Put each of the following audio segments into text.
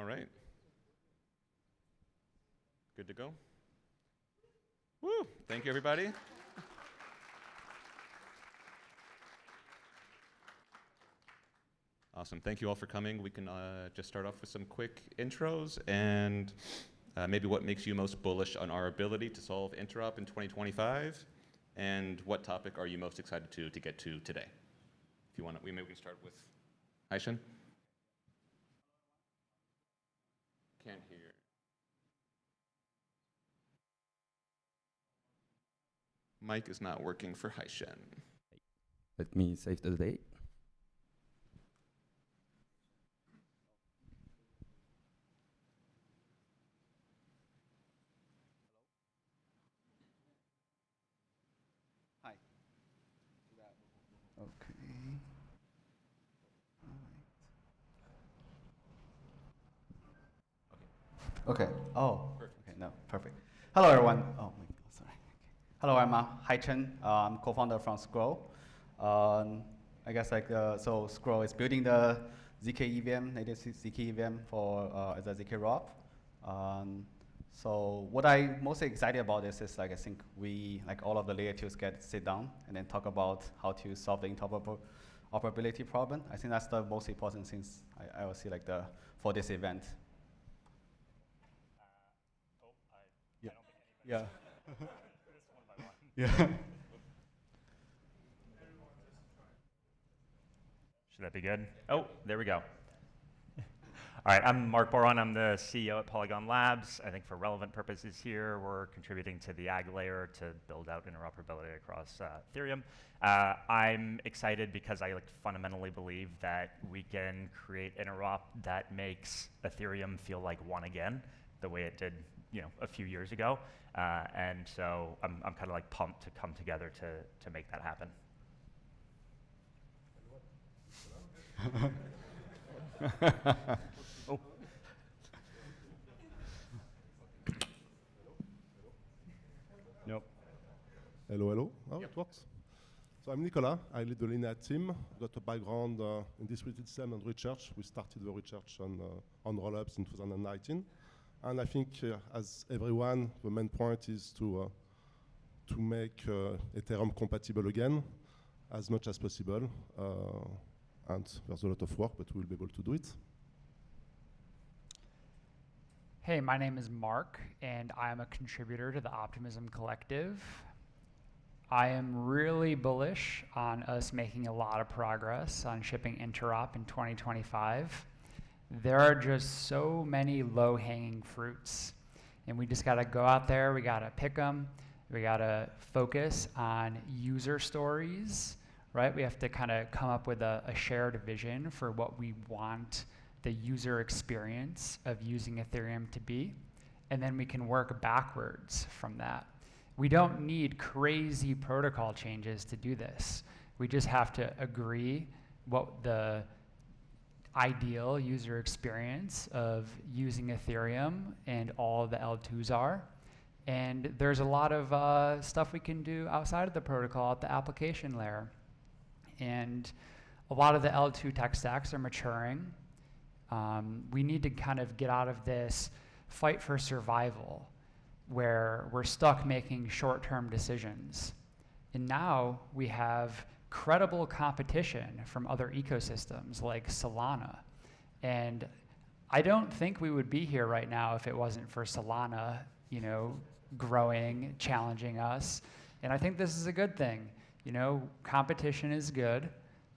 All right. Good to go? Woo! Thank you, everybody. Awesome. Thank you all for coming. We can just start off with some quick intros and maybe what makes you most bullish on our ability to solve interop in 2025, and what topic are you most excited to get to today? If you want to, maybe we can start with Haishan. Can't hear. Mic is not working for Haishan. Let me save the date. Hi. Okay. Okay. Oh. Perfect. Okay. No. Perfect. Hello, everyone. Oh, wait. Sorry. Okay. Hello, I'm Hai-Chen. I'm co-founder from Scroll. I guess so Scroll is building the ZK EVM, native ZK EVM for as a ZK ROP. So what I'm most excited about this is I think we, all of the layer twos sit down and then talk about how to solve the interoperability problem. I think that's the most important things I will see for this event. Yeah. Yeah. Should that be good? Oh, there we go. All right, I'm Mark Boron. I'm the CEO at Polygon Labs. I think for relevant purposes here, we're contributing to the AG layer to build out interoperability across Ethereum. I'm excited because I fundamentally believe that we can create interop that makes Ethereum feel like one again, the way it did a few years ago. And so I'm kind of pumped to come together to make that happen. Oh. Nope. Hello, hello. Oh, it works. So I'm Nicolas. I lead the Linear team. I've got a background in distributed system and research. We started the research on rollups in 2019. And I think, as everyone, the main point is to make Ethereum compatible again as much as possible. And there's a lot of work, but we'll be able to do it. Hey, my name is Mark, and I am a contributor to the Optimism Collective. I am really bullish on us making a lot of progress on shipping Interop in 2025. There are just so many low-hanging fruits, and we just got to go out there, we got to pick them, we got to focus on user stories, right? We have to kind of come up with a shared vision for what we want the user experience of using Ethereum to be, and then we can work backwards from that. We don't need crazy protocol changes to do this. We just have to agree what the ideal user experience of using Ethereum and all the L2s are. And there's a lot of stuff we can do outside of the protocol at the application layer. And a lot of the L2 tech stacks are maturing. We need to kind of get out of this fight for survival where we're stuck making short-term decisions. And now we have credible competition from other ecosystems like Solana. And I don't think we would be here right now if it wasn't for Solana, growing, challenging us. And I think this is a good thing. Competition is good.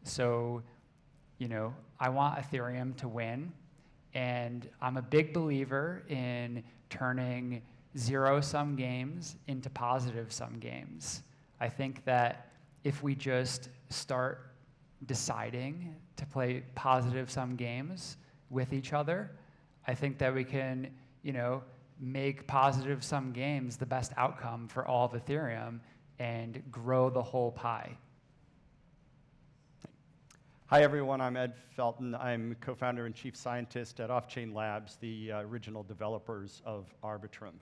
So, I want Ethereum to win. And I'm a big believer in turning zero-sum games into positive-sum games. I think that if we just start deciding to play positive-sum games with each other, I think that we can, make positive-sum games the best outcome for all of Ethereum and grow the whole pie. Hi, everyone. I'm Ed Felton. I'm co-founder and chief scientist at Off-Chain Labs, the original developers of Arbitrum.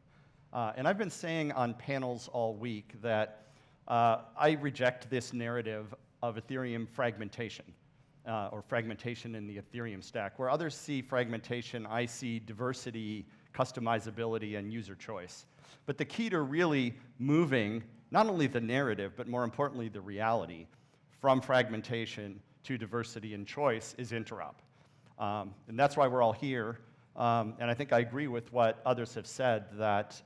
And I've been saying on panels all week that I reject this narrative of Ethereum fragmentation. or fragmentation in the Ethereum stack. Where others see fragmentation, I see diversity, customizability, and user choice. But the key to really moving not only the narrative, but more importantly, the reality from fragmentation to diversity and choice is Interop. And that's why we're all here. And I think I agree with what others have said, that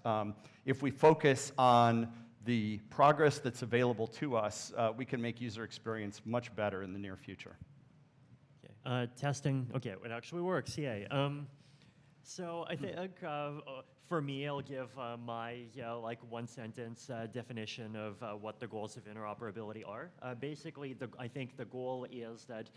if we focus on the progress that's available to us, we can make user experience much better in the near future. Okay. Testing. Okay, it actually works. Yay. So I think for me, I'll give my like one-sentence definition of what the goals of interoperability are. Basically, I think the goal is that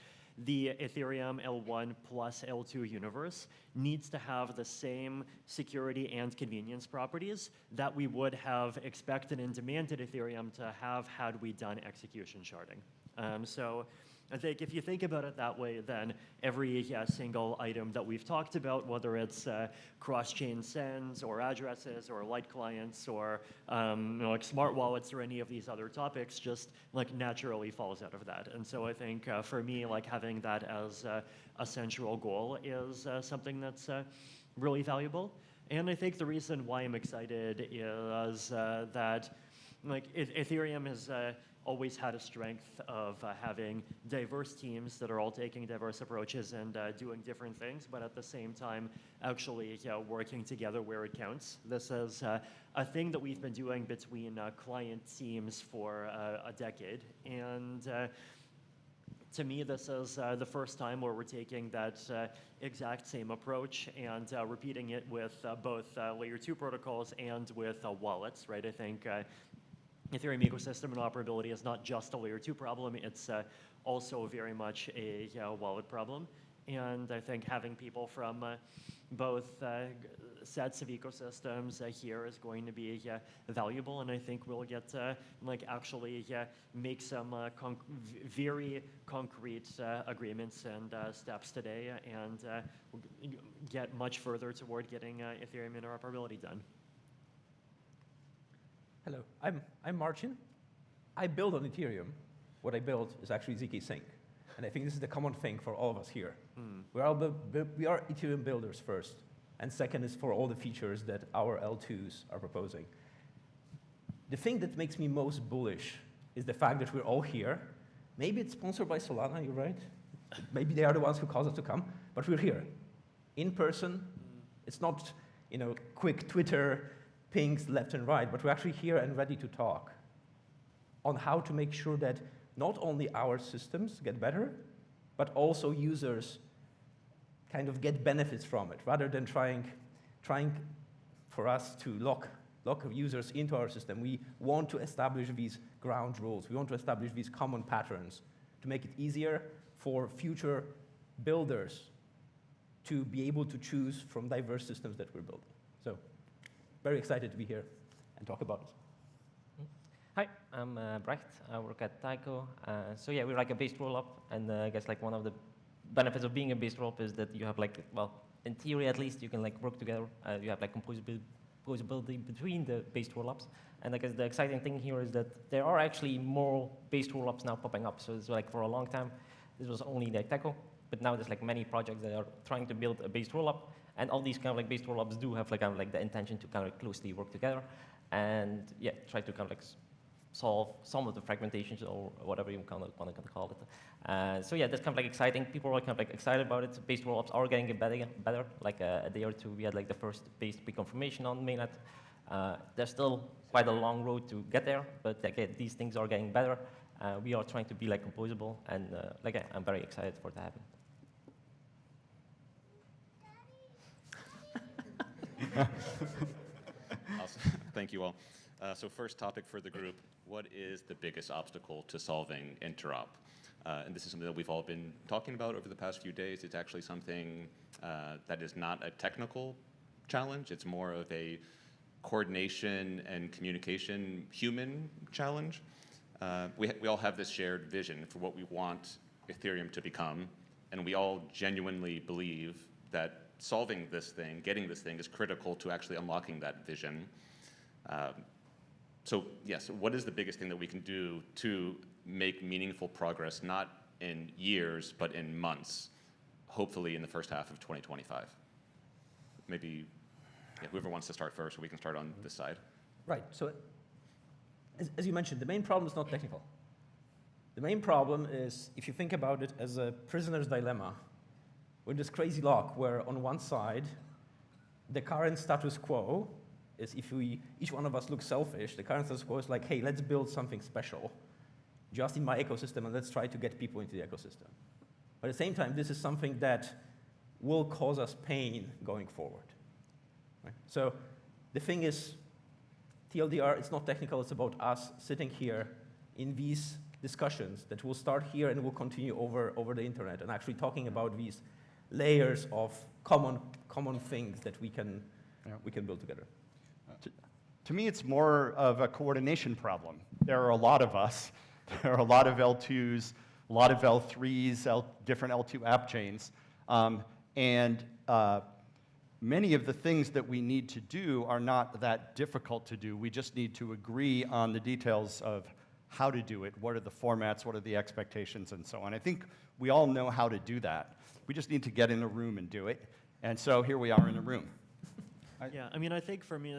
the Ethereum L1 plus L2 universe needs to have the same security and convenience properties that we would have expected and demanded Ethereum to have had we done execution sharding. So I think if you think about it that way, then every single item that we've talked about, whether it's cross-chain sends or addresses or light clients or like smart wallets or any of these other topics, just like naturally falls out of that. And so I think for me, like having that as a central goal is something that's really valuable. And I think the reason why I'm excited is that like Ethereum has always had a strength of having diverse teams that are all taking diverse approaches and doing different things, but at the same time actually working together where it counts. This is a thing that we've been doing between client teams for a decade, and to me, this is the first time where we're taking that exact same approach and repeating it with both layer 2 protocols and with wallets, right? I think Ethereum ecosystem interoperability is not just a layer 2 problem, it's also very much a wallet problem. And I think having people from both sets of ecosystems here is going to be valuable, and I think we'll get to like actually make some very concrete agreements and steps today, and get much further toward getting Ethereum interoperability done. Hello, I'm Marcin. I build on Ethereum. What I build is actually zk Sync. And I think this is the common thing for all of us here. We are Ethereum builders first. And second is for all the features that our L2s are proposing. The thing that makes me most bullish is the fact that we're all here. Maybe it's sponsored by Solana, you're right. Maybe they are the ones who caused us to come, but we're here. In person, it's not quick Twitter pings left and right, but we're actually here and ready to talk on how to make sure that not only our systems get better, but also users kind of get benefits from it, rather than trying for us to lock users into our system. We want to establish these ground rules. We want to establish these common patterns to make it easier for future builders to be able to choose from diverse systems that we're building. So, very excited to be here and talk about it. Hi, I'm Brecht. I work at Tyco. So yeah, we're like a based rollup, and I guess like one of the benefits of being a based rollup is that you have like, well, in theory at least, you can like work together. You have like composability between the based rollups. And I guess the exciting thing here is that there are actually more based rollups now popping up. So it's like for a long time, this was only like Tyco, but now there's like many projects that are trying to build a based rollup. And all these kind of like based rollups do have like kind of like the intention to kind of closely work together, and yeah, try to kind of like solve some of the fragmentations or whatever you kind of want to call it. So yeah, that's kind of like exciting. People are kind of like excited about it. Based rollups are getting better. Like a day or two, we had like the first based reconfirmation on mainnet. There's still quite a long road to get there, but like, these things are getting better. We are trying to be like composable, and like I'm very excited for it to happen. Awesome. Thank you all. So first topic for the group, what is the biggest obstacle to solving interop? And this is something that we've all been talking about over the past few days. It's actually something that is not a technical challenge. It's more of a coordination and communication human challenge. We all have this shared vision for what we want Ethereum to become, and we all genuinely believe that solving this thing, getting this thing, is critical to actually unlocking that vision. So yes, what is the biggest thing that we can do to make meaningful progress, not in years, but in months, hopefully in the first half of 2025. Maybe whoever wants to start first, we can start on this side. Right. So, as you mentioned, the main problem is not technical. The main problem is, if you think about it as a prisoner's dilemma, with this crazy lock where on one side, the current status quo is, if each one of us looks selfish, the current status quo is like, hey, let's build something special just in my ecosystem and let's try to get people into the ecosystem. But at the same time, this is something that will cause us pain going forward. Right? So the thing is, TLDR, it's not technical, it's about us sitting here in these discussions that will start here and will continue over the internet and actually talking about these layers of common things that we can build together. To me, it's more of a coordination problem. There are a lot of us. There are a lot of L2s, a lot of L3s, different L2 app chains. Many of the things that we need to do are not that difficult to do. We just need to agree on the details of how to do it, what are the formats, what are the expectations, and so on. I think we all know how to do that. We just need to get in a room and do it. And so here we are in a room. Yeah, I mean, I think for me,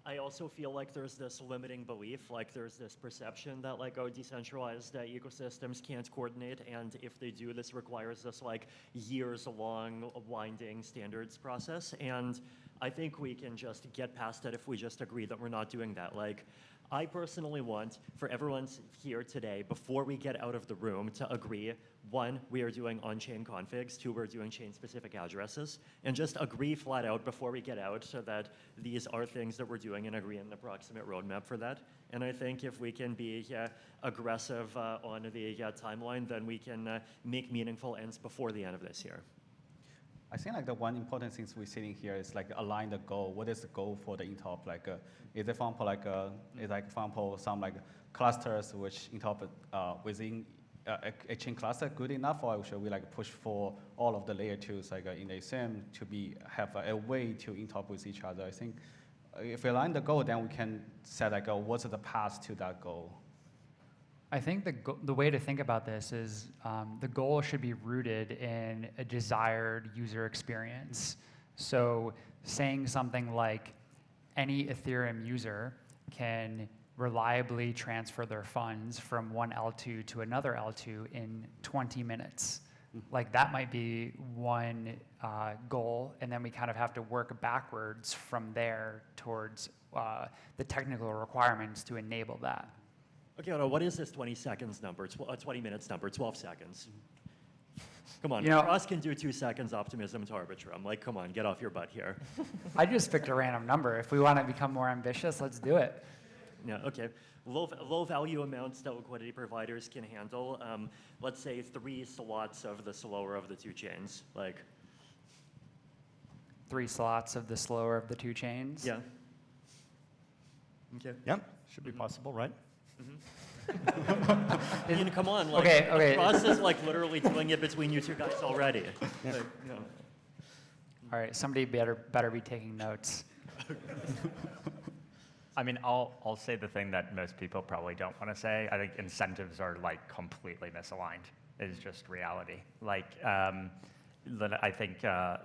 I also feel like there's this limiting belief, like there's this perception that like, oh, decentralized ecosystems can't coordinate, and if they do, this requires this like years-long winding standards process. And I think we can just get past it if we just agree that we're not doing that. Like, I personally want for everyone here today, before we get out of the room, to agree, 1, we are doing on-chain configs, 2, we're doing chain-specific addresses, and just agree flat out before we get out so that these are things that we're doing and agree on an approximate roadmap for that. And I think if we can be aggressive on the timeline, then we can make meaningful ends before the end of this year. I think like the one important thing we're sitting here is like align the goal. What is the goal for the Interop? Like, is it for example like for example some like clusters which Interop within a chain cluster good enough, or should we like push for all of the layer 2s like in the Ethereum to have a way to interop with each other? I think if we align the goal, then we can set like what's the path to that goal. I think the way to think about this is the goal should be rooted in a desired user experience. So saying something like any Ethereum user can reliably transfer their funds from one L2 to another L2 in 20 minutes. Like that might be one goal, and then we kind of have to work backwards from there towards the technical requirements to enable that. Okay, no, what is this 20 seconds number, 20 minutes number, 12 seconds? Come on, Ross can do 2 seconds optimism to Arbitrum. Like, come on, get off your butt here. I just picked a random number. If we want to become more ambitious, let's do it. Yeah, okay. Low value amounts that liquidity providers can handle. Let's say 3 slots of the slower of the 2 chains. Like 3 slots of the slower of the 2 chains? Yeah. Okay. Yep, should be possible, right? I mean, come on. Like, okay. Ross is like literally doing it between you 2 guys already. Yeah. Like, All right, somebody better be taking notes. I mean, I'll say the thing that most people probably don't want to say. I think incentives are like completely misaligned. Is just reality. Like, I think I'm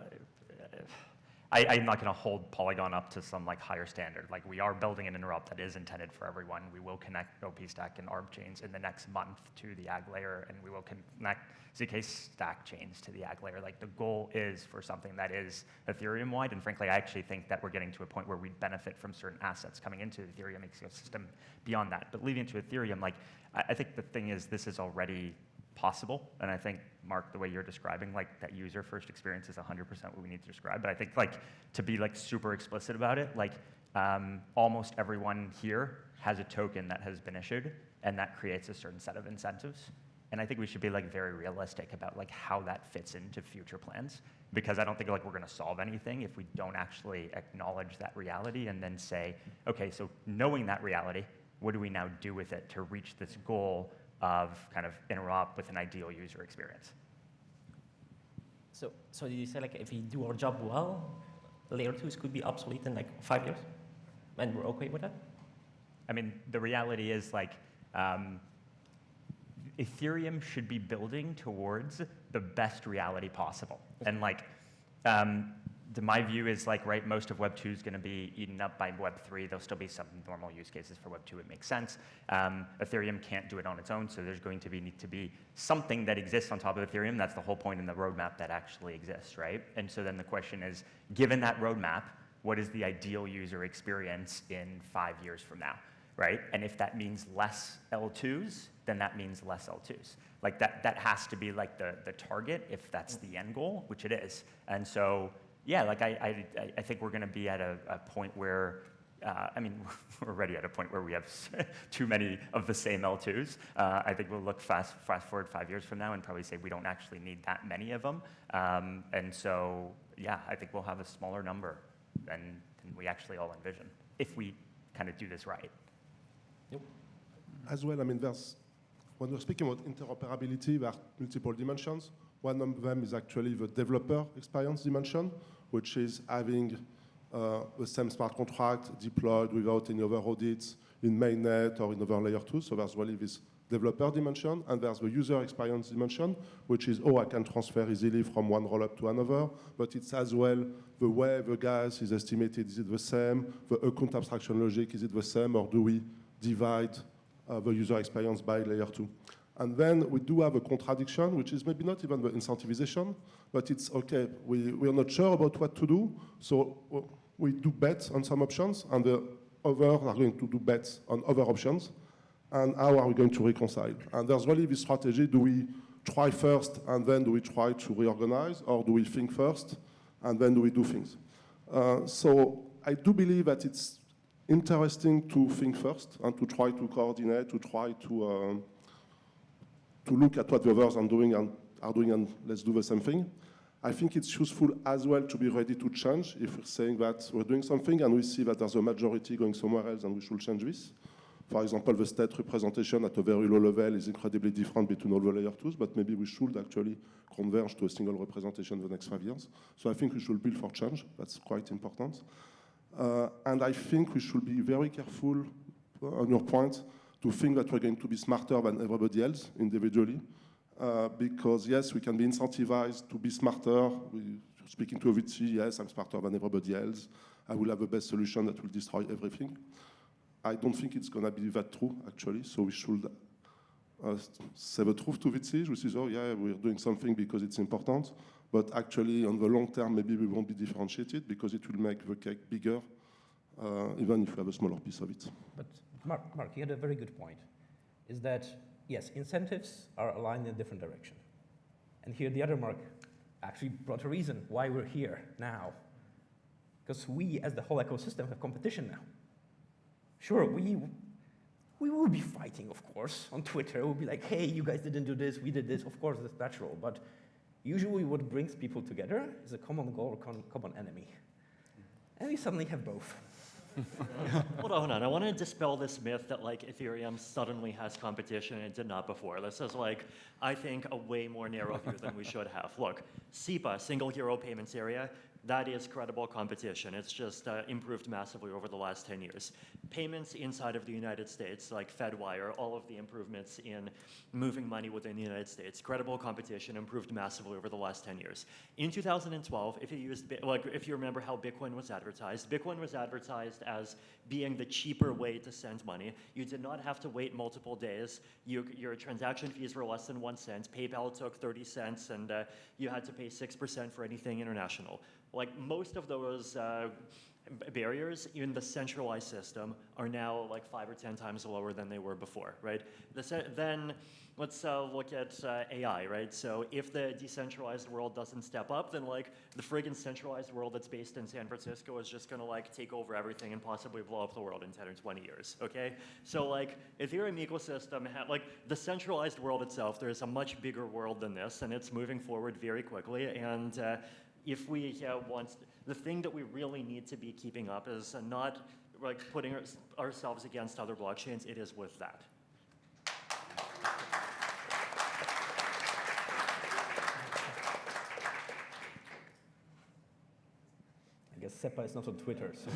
not going to hold Polygon up to some like higher standard. Like, we are building an interop that is intended for everyone. We will connect OP Stack and ARB chains in the next month to the AG layer, and we will connect ZK Stack chains to the AG layer. Like, the goal is for something that is Ethereum wide, and frankly, I actually think that we're getting to a point where we benefit from certain assets coming into the Ethereum ecosystem beyond that. But leaving it to Ethereum, like, I think the thing is this is already possible, and I think, Mark, the way you're describing, like, that user-first experience is 100% what we need to describe. But I think, like, to be like super explicit about it, like, almost everyone here has a token that has been issued, and that creates a certain set of incentives. And I think we should be like very realistic about like how that fits into future plans, because I don't think like we're going to solve anything if we don't actually acknowledge that reality and then say, okay, so knowing that reality, what do we now do with it to reach this goal of kind of interop with an ideal user experience? So did you say like if we do our job well, layer 2s could be obsolete in like 5 years, and we're okay with that? I mean, the reality is like, Ethereum should be building towards the best reality possible. And like, my view is like, right, most of Web 2 is going to be eaten up by Web 3. There'll still be some normal use cases for Web 2. It makes sense. Ethereum can't do it on its own, so there's going to need to be something that exists on top of Ethereum. That's the whole point in the roadmap that actually exists, right? And so then the question is, given that roadmap, what is the ideal user experience in 5 years from now, right? And if that means less L2s, then that means less L2s. Like that has to be like the target if that's the end goal, which it is. And so, yeah, like I think we're going to be at a point where, I mean, we're already at a point where we have too many of the same L2s. I think we'll look fast forward 5 years from now and probably say we don't actually need that many of them. And so, yeah, I think we'll have a smaller number than we actually all envision if we kind of do this right. Yep. As well, I mean, when we're speaking about interoperability, there are multiple dimensions. One of them is actually the developer experience dimension, which is having the same smart contract deployed without any other audits in mainnet or in other layer 2. So there's really this developer dimension, and there's the user experience dimension, which is, I can transfer easily from one rollup to another, but it's as well the way the gas is estimated. Is it the same? The account abstraction logic, is it the same, or do we divide the user experience by layer 2? And then we do have a contradiction, which is maybe not even the incentivization, but it's okay, we're not sure about what to do, so we do bets on some options, and the others are going to do bets on other options, and how are we going to reconcile? And there's really this strategy, do we try first, and then do we try to reorganize, or do we think first, and then do we do things? So I do believe that it's interesting to think first, and to try to coordinate, to try to look at what the others are doing and let's do the same thing. I think it's useful as well to be ready to change if we're saying that we're doing something and we see that there's a majority going somewhere else and we should change this. For example, the state representation at a very low level is incredibly different between all the layer 2s, but maybe we should actually converge to a single representation in the next 5 years. So I think we should build for change. That's quite important. And I think we should be very careful, on your point, to think that we're going to be smarter than everybody else individually. Because yes, we can be incentivized to be smarter. Speaking to a VC, yes, I'm smarter than everybody else. I will have the best solution that will destroy everything. I don't think it's going to be that true, actually. So we should say the truth to VCs, which is, yeah, we're doing something because it's important. But actually, on the long term, maybe we won't be differentiated because it will make the cake bigger, even if we have a smaller piece of it. But Mark, you had a very good point, is that, yes, incentives are aligned in a different direction. And here the other Mark actually brought a reason why we're here now. Because we, as the whole ecosystem, have competition now. Sure, we will be fighting, of course, on Twitter. We'll be like, hey, you guys didn't do this, we did this. Of course, that's natural. But usually what brings people together is a common goal or common enemy. And we suddenly have both. Hold on. I want to dispel this myth that like Ethereum suddenly has competition and it did not before. This is like, I think, a way more narrow view than we should have. Look, SEPA, Single Euro Payments Area, that is credible competition. It's just improved massively over the last 10 years. Payments inside of the United States, like FedWire, all of the improvements in moving money within the United States, credible competition improved massively over the last 10 years. In 2012, if you remember how Bitcoin was advertised as being the cheaper way to send money. You did not have to wait multiple days. Your transaction fees were less than 1 cent. PayPal took 30 cents, and you had to pay 6% for anything international. Like most of those barriers in the centralized system are now like 5 or 10 times lower than they were before, right? Then let's look at AI, right? So if the decentralized world doesn't step up, then like the friggin' centralized world that's based in San Francisco is just gonna like take over everything and possibly blow up the world in 10 or 20 years, okay? So like Ethereum ecosystem, like the centralized world itself, there's a much bigger world than this, and it's moving forward very quickly. And if we want, the thing that we really need to be keeping up is not like putting ourselves against other blockchains, it is with that. I guess SEPA is not on Twitter, so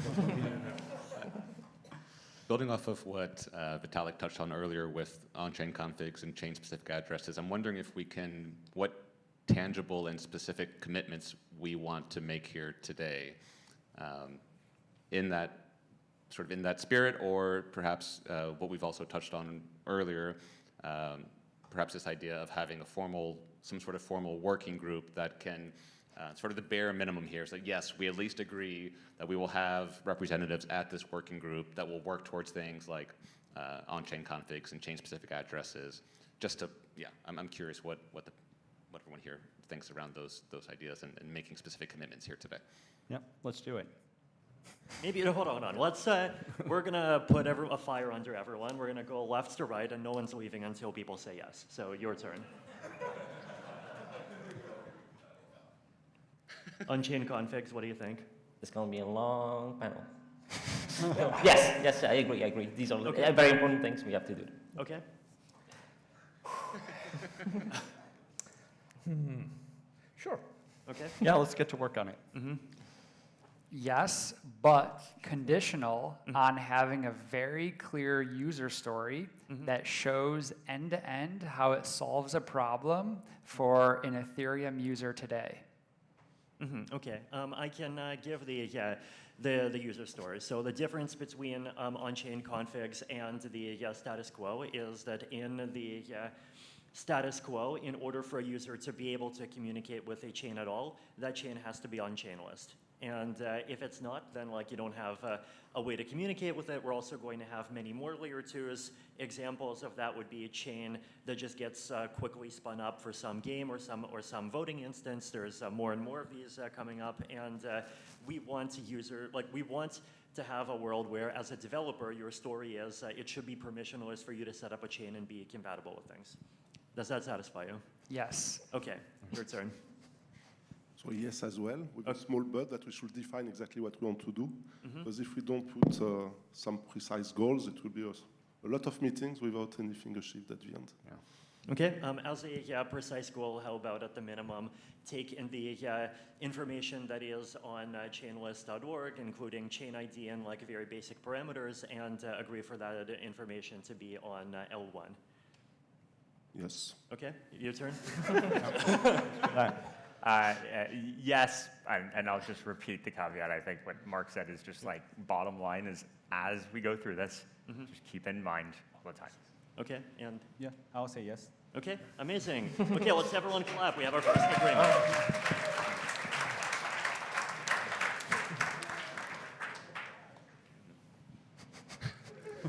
building off of what Vitalik touched on earlier with on-chain configs and chain-specific addresses, I'm wondering if we can, what tangible and specific commitments we want to make here today in that spirit, or perhaps what we've also touched on earlier, perhaps this idea of having some sort of formal working group that can sort of the bare minimum here. So yes, we at least agree that we will have representatives at this working group that will work towards things like on-chain configs and chain-specific addresses. Just to, I'm curious what everyone here thinks around those ideas and making specific commitments here today. Yep, let's do it. Maybe, hold on. Let's, we're going to put a fire under everyone. We're going to go left to right, and no one's leaving until people say yes. So your turn. Unchained configs, what do you think? It's going to be a long panel. Yes, I agree. These are very important things we have to do. Okay. Sure. Okay. Yeah, let's get to work on it. Mm-hmm. Yes, but conditional on having a very clear user story that shows end-to-end how it solves a problem for an Ethereum user today. Okay, I can give the user story. So the difference between on-chain configs and the status quo is that in the status quo, in order for a user to be able to communicate with a chain at all, that chain has to be on-chain list. And if it's not, then you don't have a way to communicate with it. We're also going to have many more layer 2s. Examples of that would be a chain that just gets quickly spun up for some game or some voting instance. There's more and more of these coming up, and we want to have a world where, as a developer, your story is it should be permissionless for you to set up a chain and be compatible with things. Does that satisfy you? Yes. Okay, your turn. So yes, as well, with a small but that we should define exactly what we want to do. Because if we don't put some precise goals, it will be a lot of meetings without anything achieved at the end. Yeah. Okay, as a precise goal, how about at the minimum, take in the information that is on chainlist.org, including chain ID and very basic parameters, and agree for that information to be on L1. Yes. Okay, your turn. Yes, and I'll just repeat the caveat. I think what Mark said is just bottom line is as we go through this, just keep in mind all the time. Okay, and? Yeah, I'll say yes. Okay, amazing. Okay, let's everyone clap. We have our first agreement.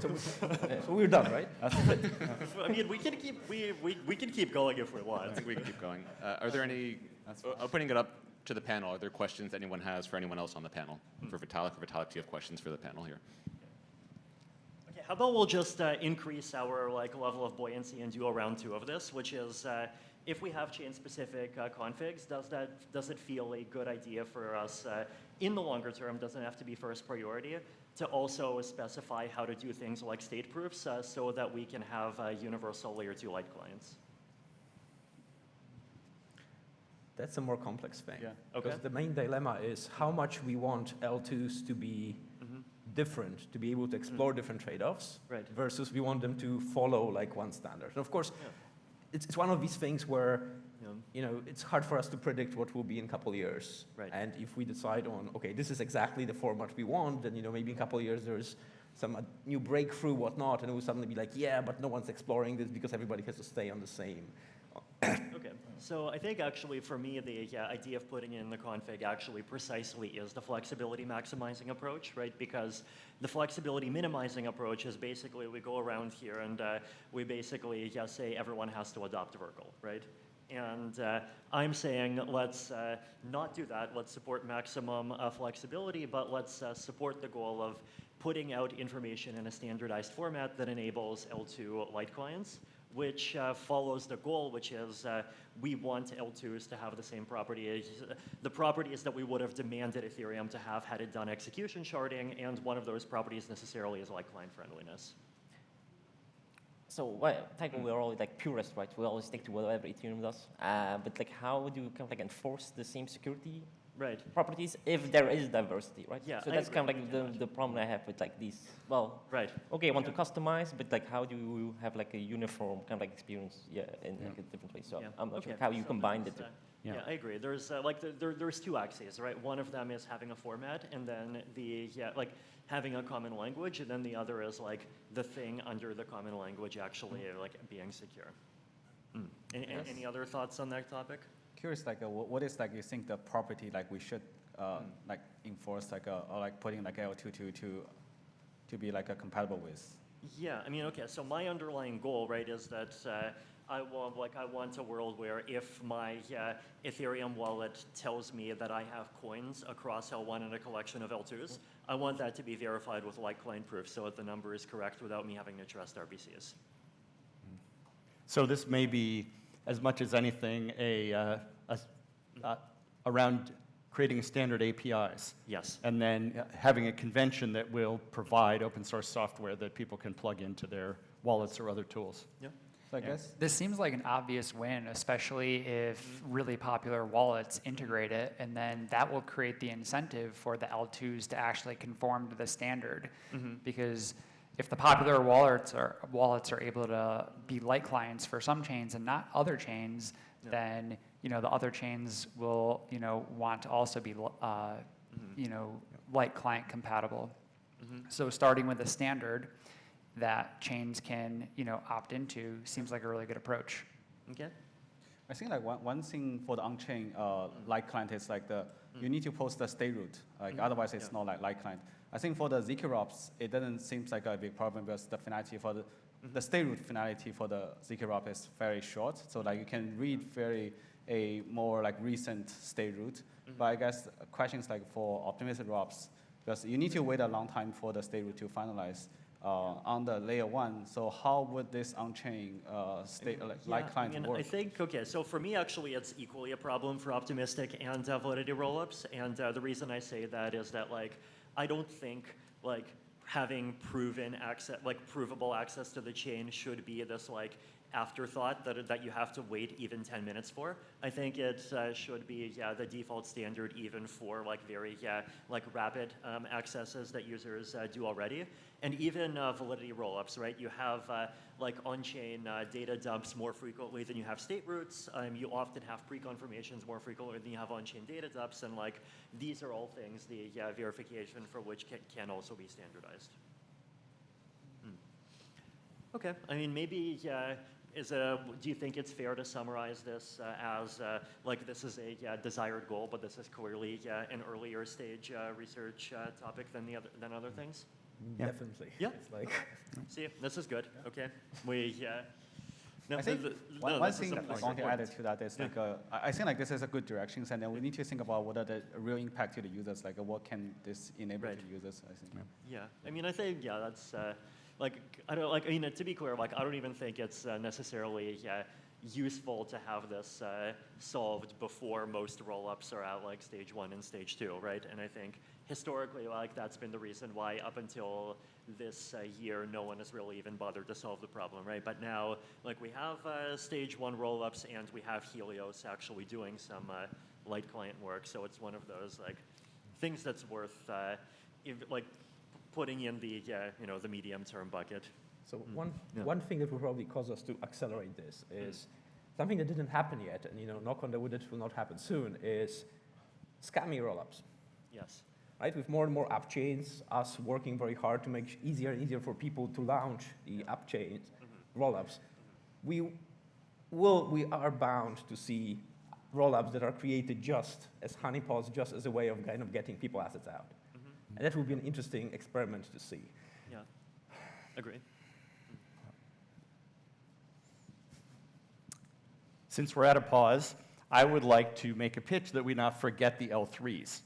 So we're done, right? I mean, we can keep going if we want. I think we can keep going. Are there any, opening it up to the panel, are there questions anyone has for anyone else on the panel? For Vitalik, do you have questions for the panel here? Okay, how about we'll just increase our level of buoyancy and do a round 2 of this, which is if we have chain-specific configs, does it feel a good idea for us in the longer term? Doesn't have to be first priority to also specify how to do things like state proofs so that we can have universal layer 2 light clients. That's a more complex thing. Yeah. Okay. Because the main dilemma is how much we want L2s to be different, to be able to explore different trade-offs, Right. versus we want them to follow one standard. And of course, it's one of these things where it's hard for us to predict what will be in a couple of years. Right. And if we decide on, okay, this is exactly the format we want, then maybe in a couple of years there's some new breakthrough, whatnot, and it will suddenly be yeah, but no one's exploring this because everybody has to stay on the same. Okay, so I think actually for me the idea of putting in the config actually precisely is the flexibility maximizing approach, right? Because the flexibility minimizing approach is basically we go around here and we basically say everyone has to adopt Verkle, right? And I'm saying let's not do that. Let's support maximum flexibility, but let's support the goal of putting out information in a standardized format that enables L2 light clients, which follows the goal, which is we want L2s to have the same properties, the properties that we would have demanded Ethereum to have had it done execution sharding, and one of those properties necessarily is client friendliness. So, Tycho, we're all purists, right? We always stick to whatever Ethereum does. But how would you enforce the same security Right. properties if there is diversity, right? Yeah, So I that's agree kind of with like the problem I have with like these. Well, Right. okay, I want to customize, but like how do you have like a uniform kind of like experience? Yeah, in like a different way. So Yeah. I'm not sure Okay, how you so combine the there's, two. Yeah. I agree. There's there's two axes, right? One of them is having a format, and then like having a common language, and then the other is like the thing under the common language actually like being secure. Any other thoughts on that topic? Curious, like, what is like you think the property like we should like enforce like or like putting like L2 to be like compatible with? Yeah, I mean, okay, so my underlying goal, right, is that I want a world where if my Ethereum wallet tells me that I have coins across L1 and a collection of L2s, I want that to be verified with like client proof so that the number is correct without me having to trust RBCs. So this may be, as much as anything, around creating standard APIs. Yes. And then having a convention that will provide open source software that people can plug into their wallets or other tools. Yeah. So I guess This seems like an obvious win, especially if really popular wallets integrate it, and then that will create the incentive for the L2s to actually conform to the standard. Because if the popular wallets are able to be light clients for some chains and not other chains, then the other chains will want to also be light client compatible. So starting with a standard that chains can opt into seems like a really good approach. Okay. I think like one thing for the on-chain light client is like you need to post the state root. Like otherwise it's not like light client. I think for the ZK ROPs, it doesn't seem like a big problem because the finality for the state root finality for the ZK ROP is very short. So like you can read a more like recent state root. But I guess questions like for optimistic ROPs, because you need to wait a long time for the state root to finalize on the layer 1. So how would this on-chain light client work? I think, okay, so for me, actually, it's equally a problem for optimistic and validity rollups. And the reason I say that is that, like, I don't think, like, having proven access, like, provable access to the chain should be this, like, afterthought that you have to wait even 10 minutes for. I think it should be the default standard even for like very like rapid accesses that users do already. And even validity rollups, right? You have like on-chain data dumps more frequently than you have state roots. You often have pre-confirmations more frequently than you have on-chain data dumps. And like these are all things the verification for which can also be standardized. Okay, I mean maybe do you think it's fair to summarize this as like this is a desired goal, but this is clearly an earlier stage research topic than other things? Yeah. Definitely. Yeah. It's like See, this is good. Okay, we no, I think one thing I want to add to that is like I think like this is a good direction, and then we need to think about what are the real impact to the users. Like what can this enable to users? I think. Yeah, I mean I think that's. Like I don't like. I mean, to be clear, like I don't even think it's necessarily useful to have this solved before most rollups are at like stage 1 and stage 2, right? And I think historically, like that's been the reason why up until this year, no one has really even bothered to solve the problem, right? But now, like we have stage 1 rollups and we have Helios actually doing some light client work, so it's one of those like things that's worth like putting in the the medium-term bucket. So one thing that will probably cause us to accelerate this is something that didn't happen yet, and knock on the wood, it will not happen soon, is scammy rollups. Yes. Right, with more and more app chains, us working very hard to make easier and easier for people to launch the app chains, rollups, we are bound to see rollups that are created just as honeypots, just as a way of kind of getting people assets out. And that would be an interesting experiment to see. Yeah, agree. Since we're at a pause, I would like to make a pitch that we not forget the L3s.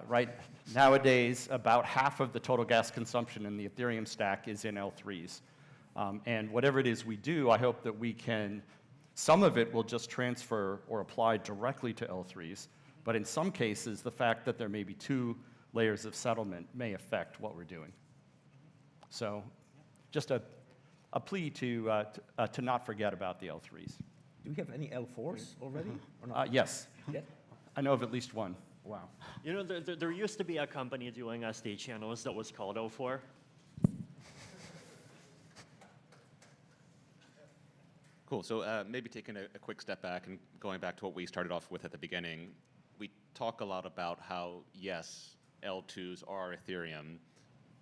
Right nowadays, about half of the total gas consumption in the Ethereum stack is in L3s. And whatever it is we do, I hope that we can, some of it will just transfer or apply directly to L3s. But in some cases, the fact that there may be 2 layers of settlement may affect what we're doing. So just a plea to not forget about the L3s. Do we have any L4s already? Or not? Yes. Yeah? I know of at least one. Wow. You know, there used to be a company doing state channels that was called O4. Cool. So maybe taking a quick step back and going back to what we started off with at the beginning, we talk a lot about how, yes, L2s are Ethereum,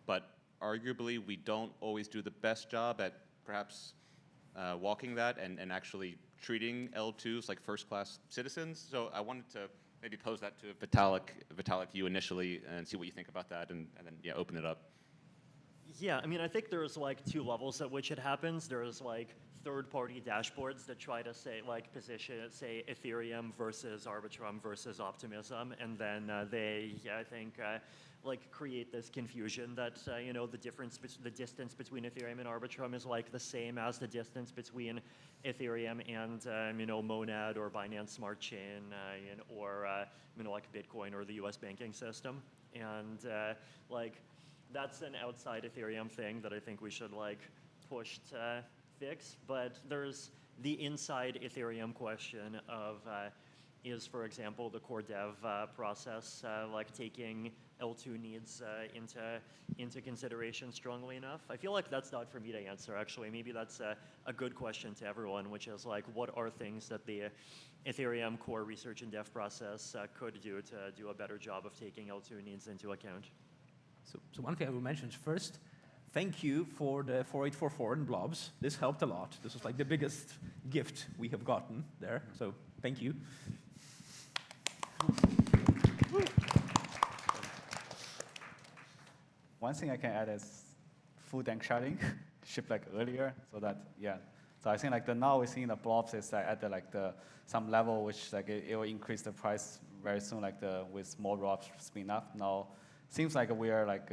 but arguably we don't always do the best job at perhaps walking that and actually treating L2s like first-class citizens. So I wanted to maybe pose that to Vitalik, you initially, and see what you think about that, and then yeah, open it up. Yeah, I mean, I think there's like two levels at which it happens. There's like third-party dashboards that try to say, like, position, say, Ethereum versus Arbitrum versus Optimism, and then they, I think, like, create this confusion that, you know, the distance between Ethereum and Arbitrum is like the same as the distance between Ethereum and, you know, Monad or Binance Smart Chain, or, you know, like Bitcoin or the US banking system, and like, that's an outside Ethereum thing that I think we should like push to fix. But there's the inside Ethereum question of is, for example, the core dev process like taking L2 needs into consideration strongly enough? I feel like that's not for me to answer, actually. Maybe that's a good question to everyone, which is like, what are things that the Ethereum core research and dev process could do to do a better job of taking L2 needs into account? So one thing I will mention is first, thank you for the 4844 and blobs. This helped a lot. This was like the biggest gift we have gotten there. So thank you. One thing I can add is full tank sharding, shipped like earlier, so that, yeah. So I think like now we're seeing the blobs is at the some level which like it will increase the price very soon, like with more blobs spin up. Now seems like we are like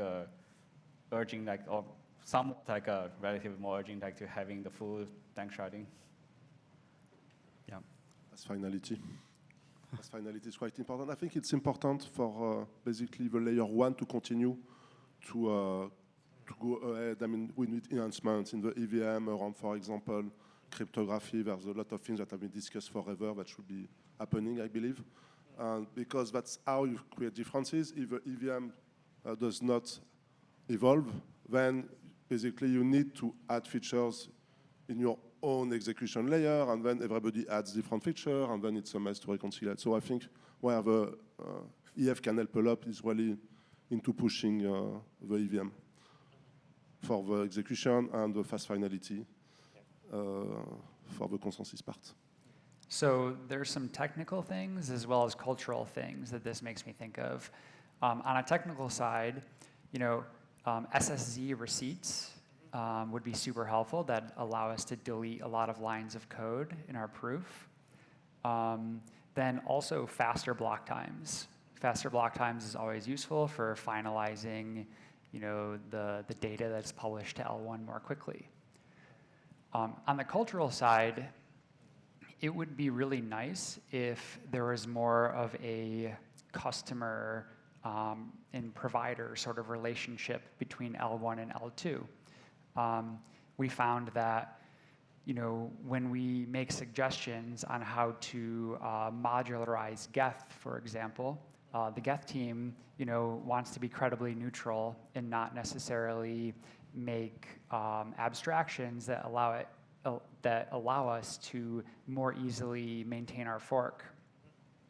urging like, or somewhat like relatively more urging like to having the full tank sharding. Yeah. As finality. As finality is quite important. I think it's important for basically the layer one to continue to go ahead. I mean, we need enhancements in the EVM around, for example, cryptography. There's a lot of things that have been discussed forever that should be happening, I believe. Because that's how you create differences. If the EVM does not evolve, then basically you need to add features in your own execution layer, and then everybody adds different features, and then it's a mess to reconcile. So I think where the EF can help a lot is really into pushing the EVM for the execution and the fast finality for the consensus part. So there's some technical things as well as cultural things that this makes me think of. On a technical side, you know, SSZ receipts would be super helpful that allow us to delete a lot of lines of code in our proof. Then also faster block times. Faster block times is always useful for finalizing, you know, the data that's published to L1 more quickly. On the cultural side, it would be really nice if there was more of a customer and provider sort of relationship between L1 and L2. We found that, you know, when we make suggestions on how to modularize Geth, for example, the Geth team, you know, wants to be credibly neutral and not necessarily make abstractions that allow us to more easily maintain our fork.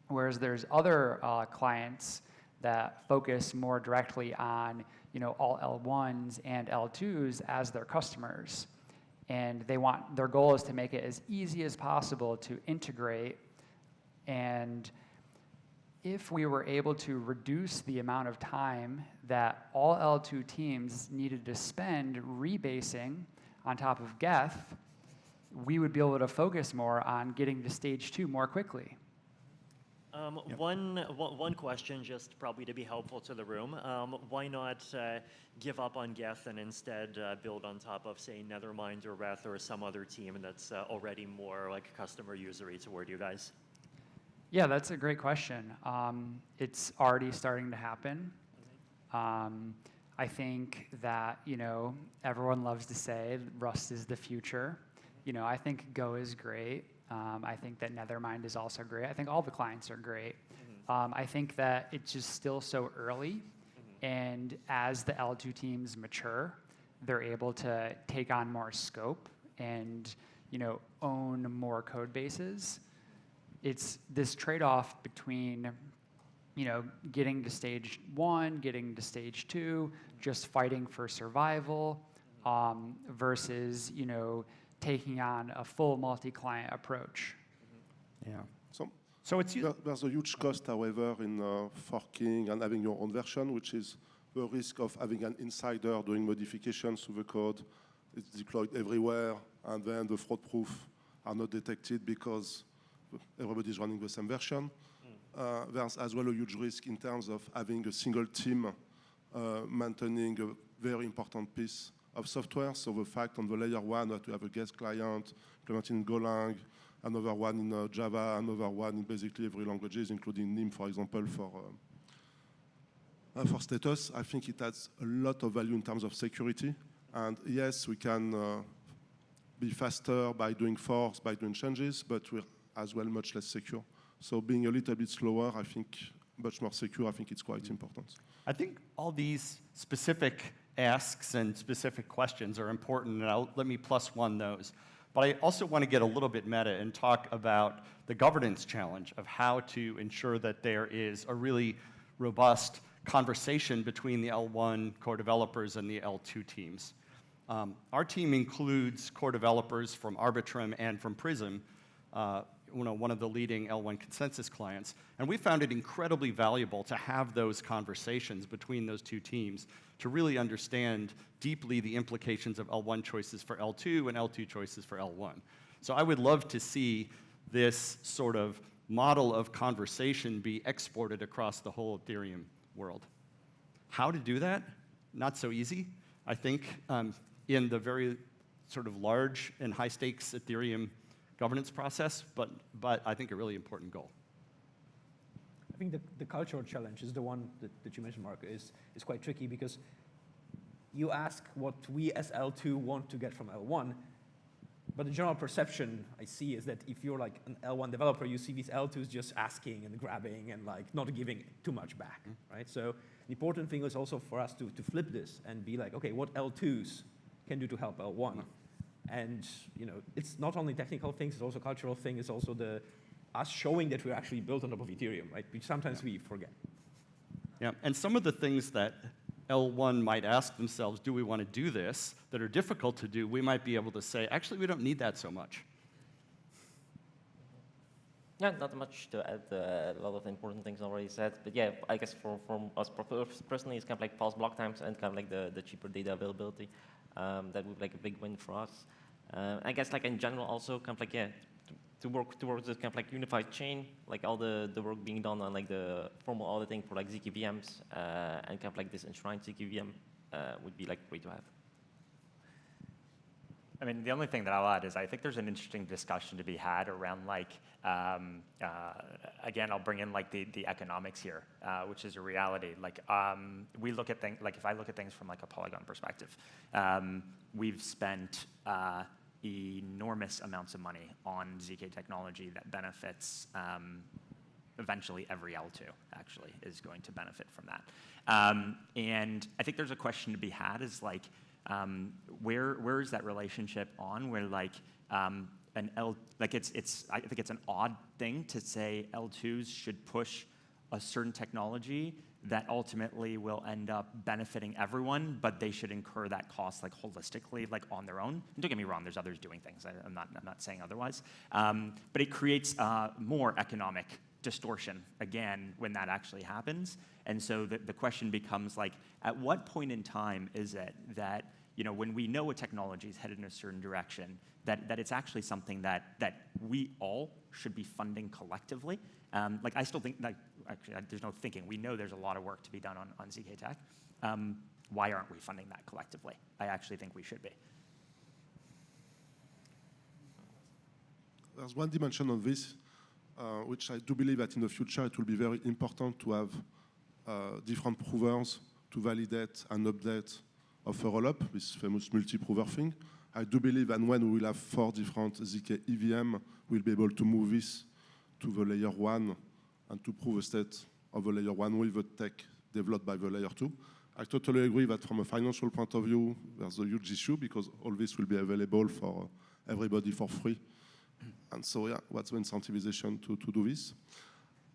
Whereas there's other clients that focus more directly on, you know, all L1s and L2s as their customers. And their goal is to make it as easy as possible to integrate. And if we were able to reduce the amount of time that all L2 teams needed to spend rebasing on top of Geth, we would be able to focus more on getting to stage 2 more quickly. Yep. One question, just probably to be helpful to the room. Why not give up on Geth and instead build on top of, say, Nethermind or Reth or some other team that's already more like customer usery toward you guys? Yeah, that's a great question. It's already starting to happen. I think that, you know, everyone loves to say Rust is the future. You know, I think Go is great. I think that Nethermind is also great. I think all the clients are great. I think that it's just still so early, and as the L2 teams mature, they're able to take on more scope and own more code bases. It's this trade-off between getting to stage 1, getting to stage 2, just fighting for survival, versus taking on a full multi-client approach. Yeah. So there's a huge cost, however, in forking and having your own version, which is the risk of having an insider doing modifications to the code. It's deployed everywhere, and then the fraud proof are not detected because everybody's running the same version. There's as well a huge risk in terms of having a single team maintaining a very important piece of software. So the fact on the layer 1 that we have a guest client implemented in Golang, another one in Java, another one in basically every languages, including NIM, for example, for status. I think it adds a lot of value in terms of security. And yes, we can be faster by doing forks, by doing changes, but we're as well much less secure. So being a little bit slower, I think, much more secure, I think it's quite important. I think all these specific asks and specific questions are important, and let me +1 those. But I also want to get a little bit meta and talk about the governance challenge of how to ensure that there is a really robust conversation between the L1 core developers and the L2 teams. Our team includes core developers from Arbitrum and from Prism, one of the leading L1 consensus clients. And we found it incredibly valuable to have those conversations between those two teams to really understand deeply the implications of L1 choices for L2 and L2 choices for L1. So I would love to see this sort of model of conversation be exported across the whole Ethereum world. How to do that? Not so easy. I think in the very sort of large and high stakes Ethereum governance process, but I think a really important goal. I think the cultural challenge is the one that you mentioned, Mark, is quite tricky because you ask what we as L2 want to get from L1, but the general perception I see is that if you're like an L1 developer, you see these L2s just asking and grabbing and like not giving too much back, right? So the important thing is also for us to flip this and be like, okay, what L2s can do to help L1? And it's not only technical things, it's also cultural thing, it's also us showing that we're actually built on top of Ethereum, right? Which sometimes we forget. Yeah, and some of the things that L1 might ask themselves, do we want to do this, that are difficult to do, we might be able to say, actually, we don't need that so much. Yeah, not much to add. A lot of important things already said. But yeah, I guess for us personally, it's kind of like fast block times and kind of like the cheaper data availability. That would be like a big win for us. I guess like in general also kind of like, yeah, to work towards this kind of like unified chain, like all the work being done on like the formal auditing for like ZK VMs and kind of like this enshrined ZK VM would be like great to have. I mean, the only thing that I'll add is I think there's an interesting discussion to be had around like, again, I'll bring in like the economics here, which is a reality. Like we look at things, like if I look at things from like a Polygon perspective, we've spent enormous amounts of money on ZK technology that benefits eventually every L2 actually is going to benefit from that. And I think there's a question to be had is like, where is that relationship on where like I think it's an odd thing to say L2s should push a certain technology that ultimately will end up benefiting everyone, but they should incur that cost like holistically, like on their own. And don't get me wrong, there's others doing things. I'm not saying otherwise, but it creates more economic distortion again when that actually happens. And so the question becomes like, at what point in time is it that when we know a technology is headed in a certain direction, that it's actually something that we all should be funding collectively? Like I still think, like actually there's no thinking. We know there's a lot of work to be done on ZK Tech. Why aren't we funding that collectively? I actually think we should be. There's one dimension of this, which I do believe that in the future it will be very important to have different provers to validate and update of a rollup, this famous multi-prover thing. I do believe that when we will have 4 different ZK EVM, we'll be able to move this to the layer 1 and to prove a state of the layer 1 with the tech developed by the layer 2. I totally agree that from a financial point of view, there's a huge issue because all this will be available for everybody for free. And so, yeah, what's the incentivization to do this?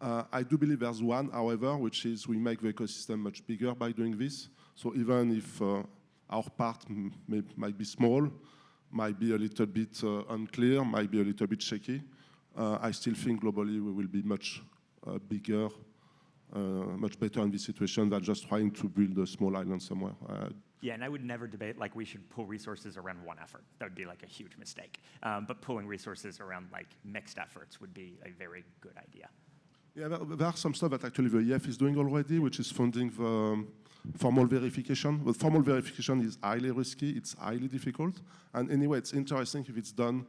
I do believe there's one, however, which is we make the ecosystem much bigger by doing this. So even if our part might be small, might be a little bit unclear, might be a little bit shaky, I still think globally we will be much bigger, much better in this situation than just trying to build a small island somewhere. Yeah, and I would never debate like we should pool resources around one effort. That would be like a huge mistake. But pooling resources around like mixed efforts would be a very good idea. Yeah, there are some stuff that actually the EF is doing already, which is funding the formal verification. But formal verification is highly risky, it's highly difficult. And anyway, it's interesting if it's driven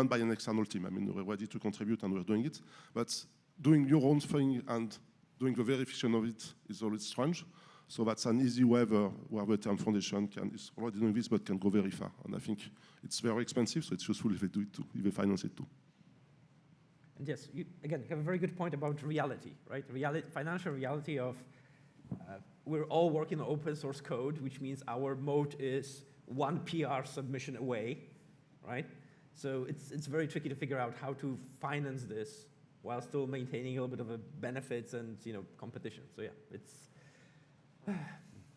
by an external team. I mean, we're ready to contribute and we're doing it. But doing your own thing and doing the verification of it is always strange. So that's an easy way where the Ethereum Foundation is already doing this, but can go very far. And I think it's very expensive, so it's useful if they do it too, if they finance it too. And yes, you have a very good point about reality, right? Financial reality of we're all working on open source code, which means our moat is one PR submission away, right? So it's very tricky to figure out how to finance this while still maintaining a little bit of a benefits and competition. So yeah, it's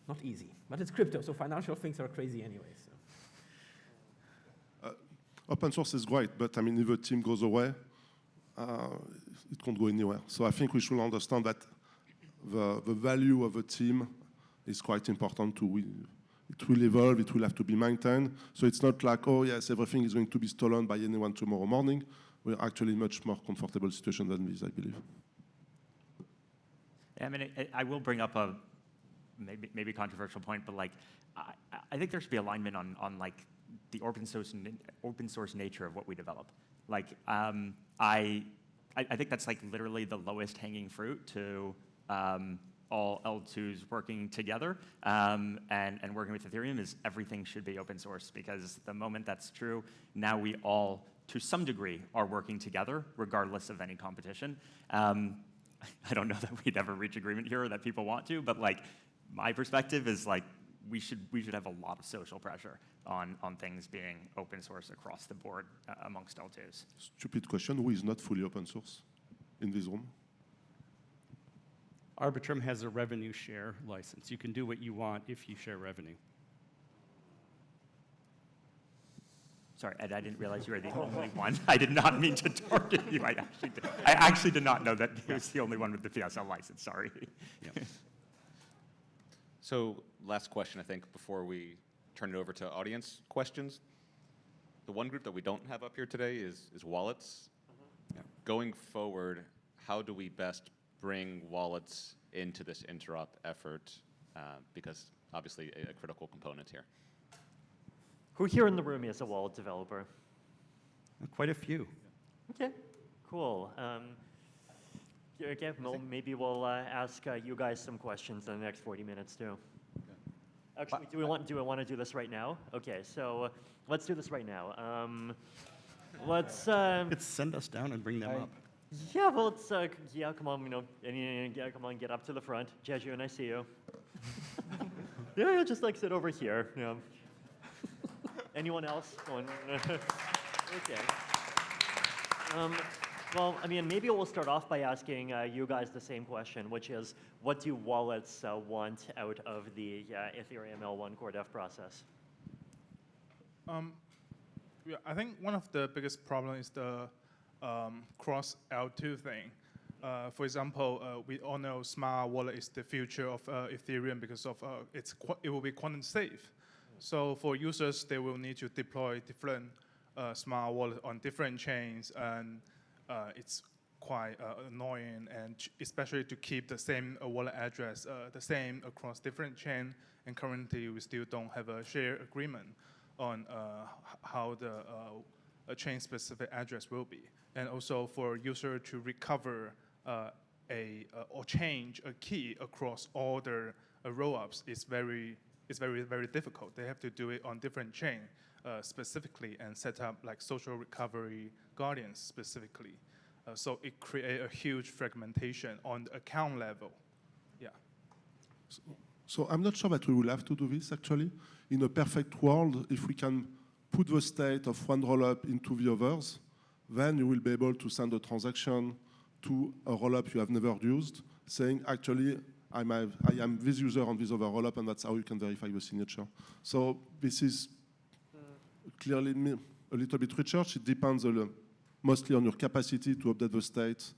not easy, but it's crypto, so financial things are crazy anyway. So. Open source is great, but I mean, if the team goes away, it can't go anywhere. So I think we should understand that the value of a team is quite important too. It will evolve, it will have to be maintained. So it's not like, oh yes, everything is going to be stolen by anyone tomorrow morning. We're actually in a much more comfortable situation than this, I believe. I mean, I will bring up a maybe controversial point, but like, I think there should be alignment on like the open source nature of what we develop. Like, I think that's like literally the lowest hanging fruit to all L2s working together and working with Ethereum is everything should be open source, because the moment that's true, now we all, to some degree, are working together regardless of any competition. I don't know that we'd ever reach agreement here or that people want to, but like my perspective is like we should have a lot of social pressure on things being open source across the board amongst L2s. Stupid question, who is not fully open source in this room? Arbitrum has a revenue share license. You can do what you want if you share revenue. Sorry, Ed, I didn't realize you were the only one. I did not mean to target you. I actually did not know that he was the only one with the PSL license, sorry. Yep. So last question, I think, before we turn it over to audience questions. The one group that we don't have up here today is wallets. Yeah. Going forward, how do we best bring wallets into this interop effort? Because obviously a critical component here. Who here in the room is a wallet developer? Quite a few. Okay, cool. Okay, well, maybe we'll ask you guys some questions in the next 40 minutes too. Actually, do we want to do this right now? Okay, so let's do this right now. Let's Send us down and bring them up. Yeah, well, let's come on, come on, get up to the front, Jeju, and I see you. Yeah, just like sit over here. Yeah. Anyone else? Okay. Well, I mean, maybe we'll start off by asking you guys the same question, which is, what do wallets want out of the Ethereum L1 core dev process? Yeah, I think one of the biggest problems is the cross L2 thing. For example, we all know smart wallet is the future of Ethereum because of it will be quantum safe. So for users, they will need to deploy different smart wallet on different chains, and it's quite annoying, and especially to keep the same wallet address the same across different chains. And currently, we still don't have a shared agreement on how the chain-specific address will be. And also for user to recover or change a key across all their rollups is very difficult. They have to do it on different chain specifically and set up like social recovery guardians specifically. So it creates a huge fragmentation on the account level. Yeah. So I'm not sure that we will have to do this, actually. In a perfect world, if we can put the state of one rollup into the others, then you will be able to send a transaction to a rollup you have never used, saying, actually, I am this user on this other rollup, and that's how you can verify the signature. So this is clearly a little bit research. It depends mostly on your capacity to update the state,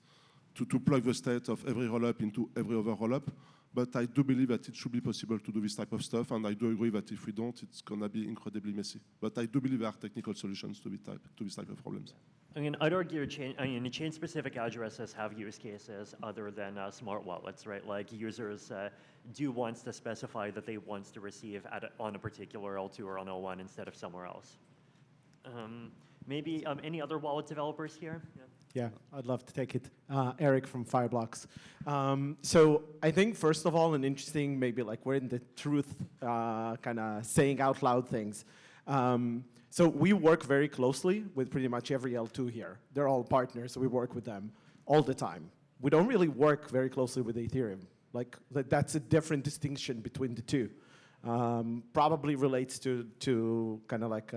to plug the state of every rollup into every other rollup. But I do believe that it should be possible to do this type of stuff, and I do agree that if we don't, it's going to be incredibly messy. But I do believe there are technical solutions to this type of problems. I mean, I'd argue chain-specific addresses have use cases other than smart wallets, right? Like users do want to specify that they want to receive on a particular L2 or on L1 instead of somewhere else. Maybe any other wallet developers here? Yeah, I'd love to take it. Eric from Fireblocks. So I think, first of all, an interesting, maybe like we're in the truth kind of saying out loud things. So we work very closely with pretty much every L2 here. They're all partners, so we work with them all the time. We don't really work very closely with Ethereum. Like that's a different distinction between the two. Probably relates to kind of like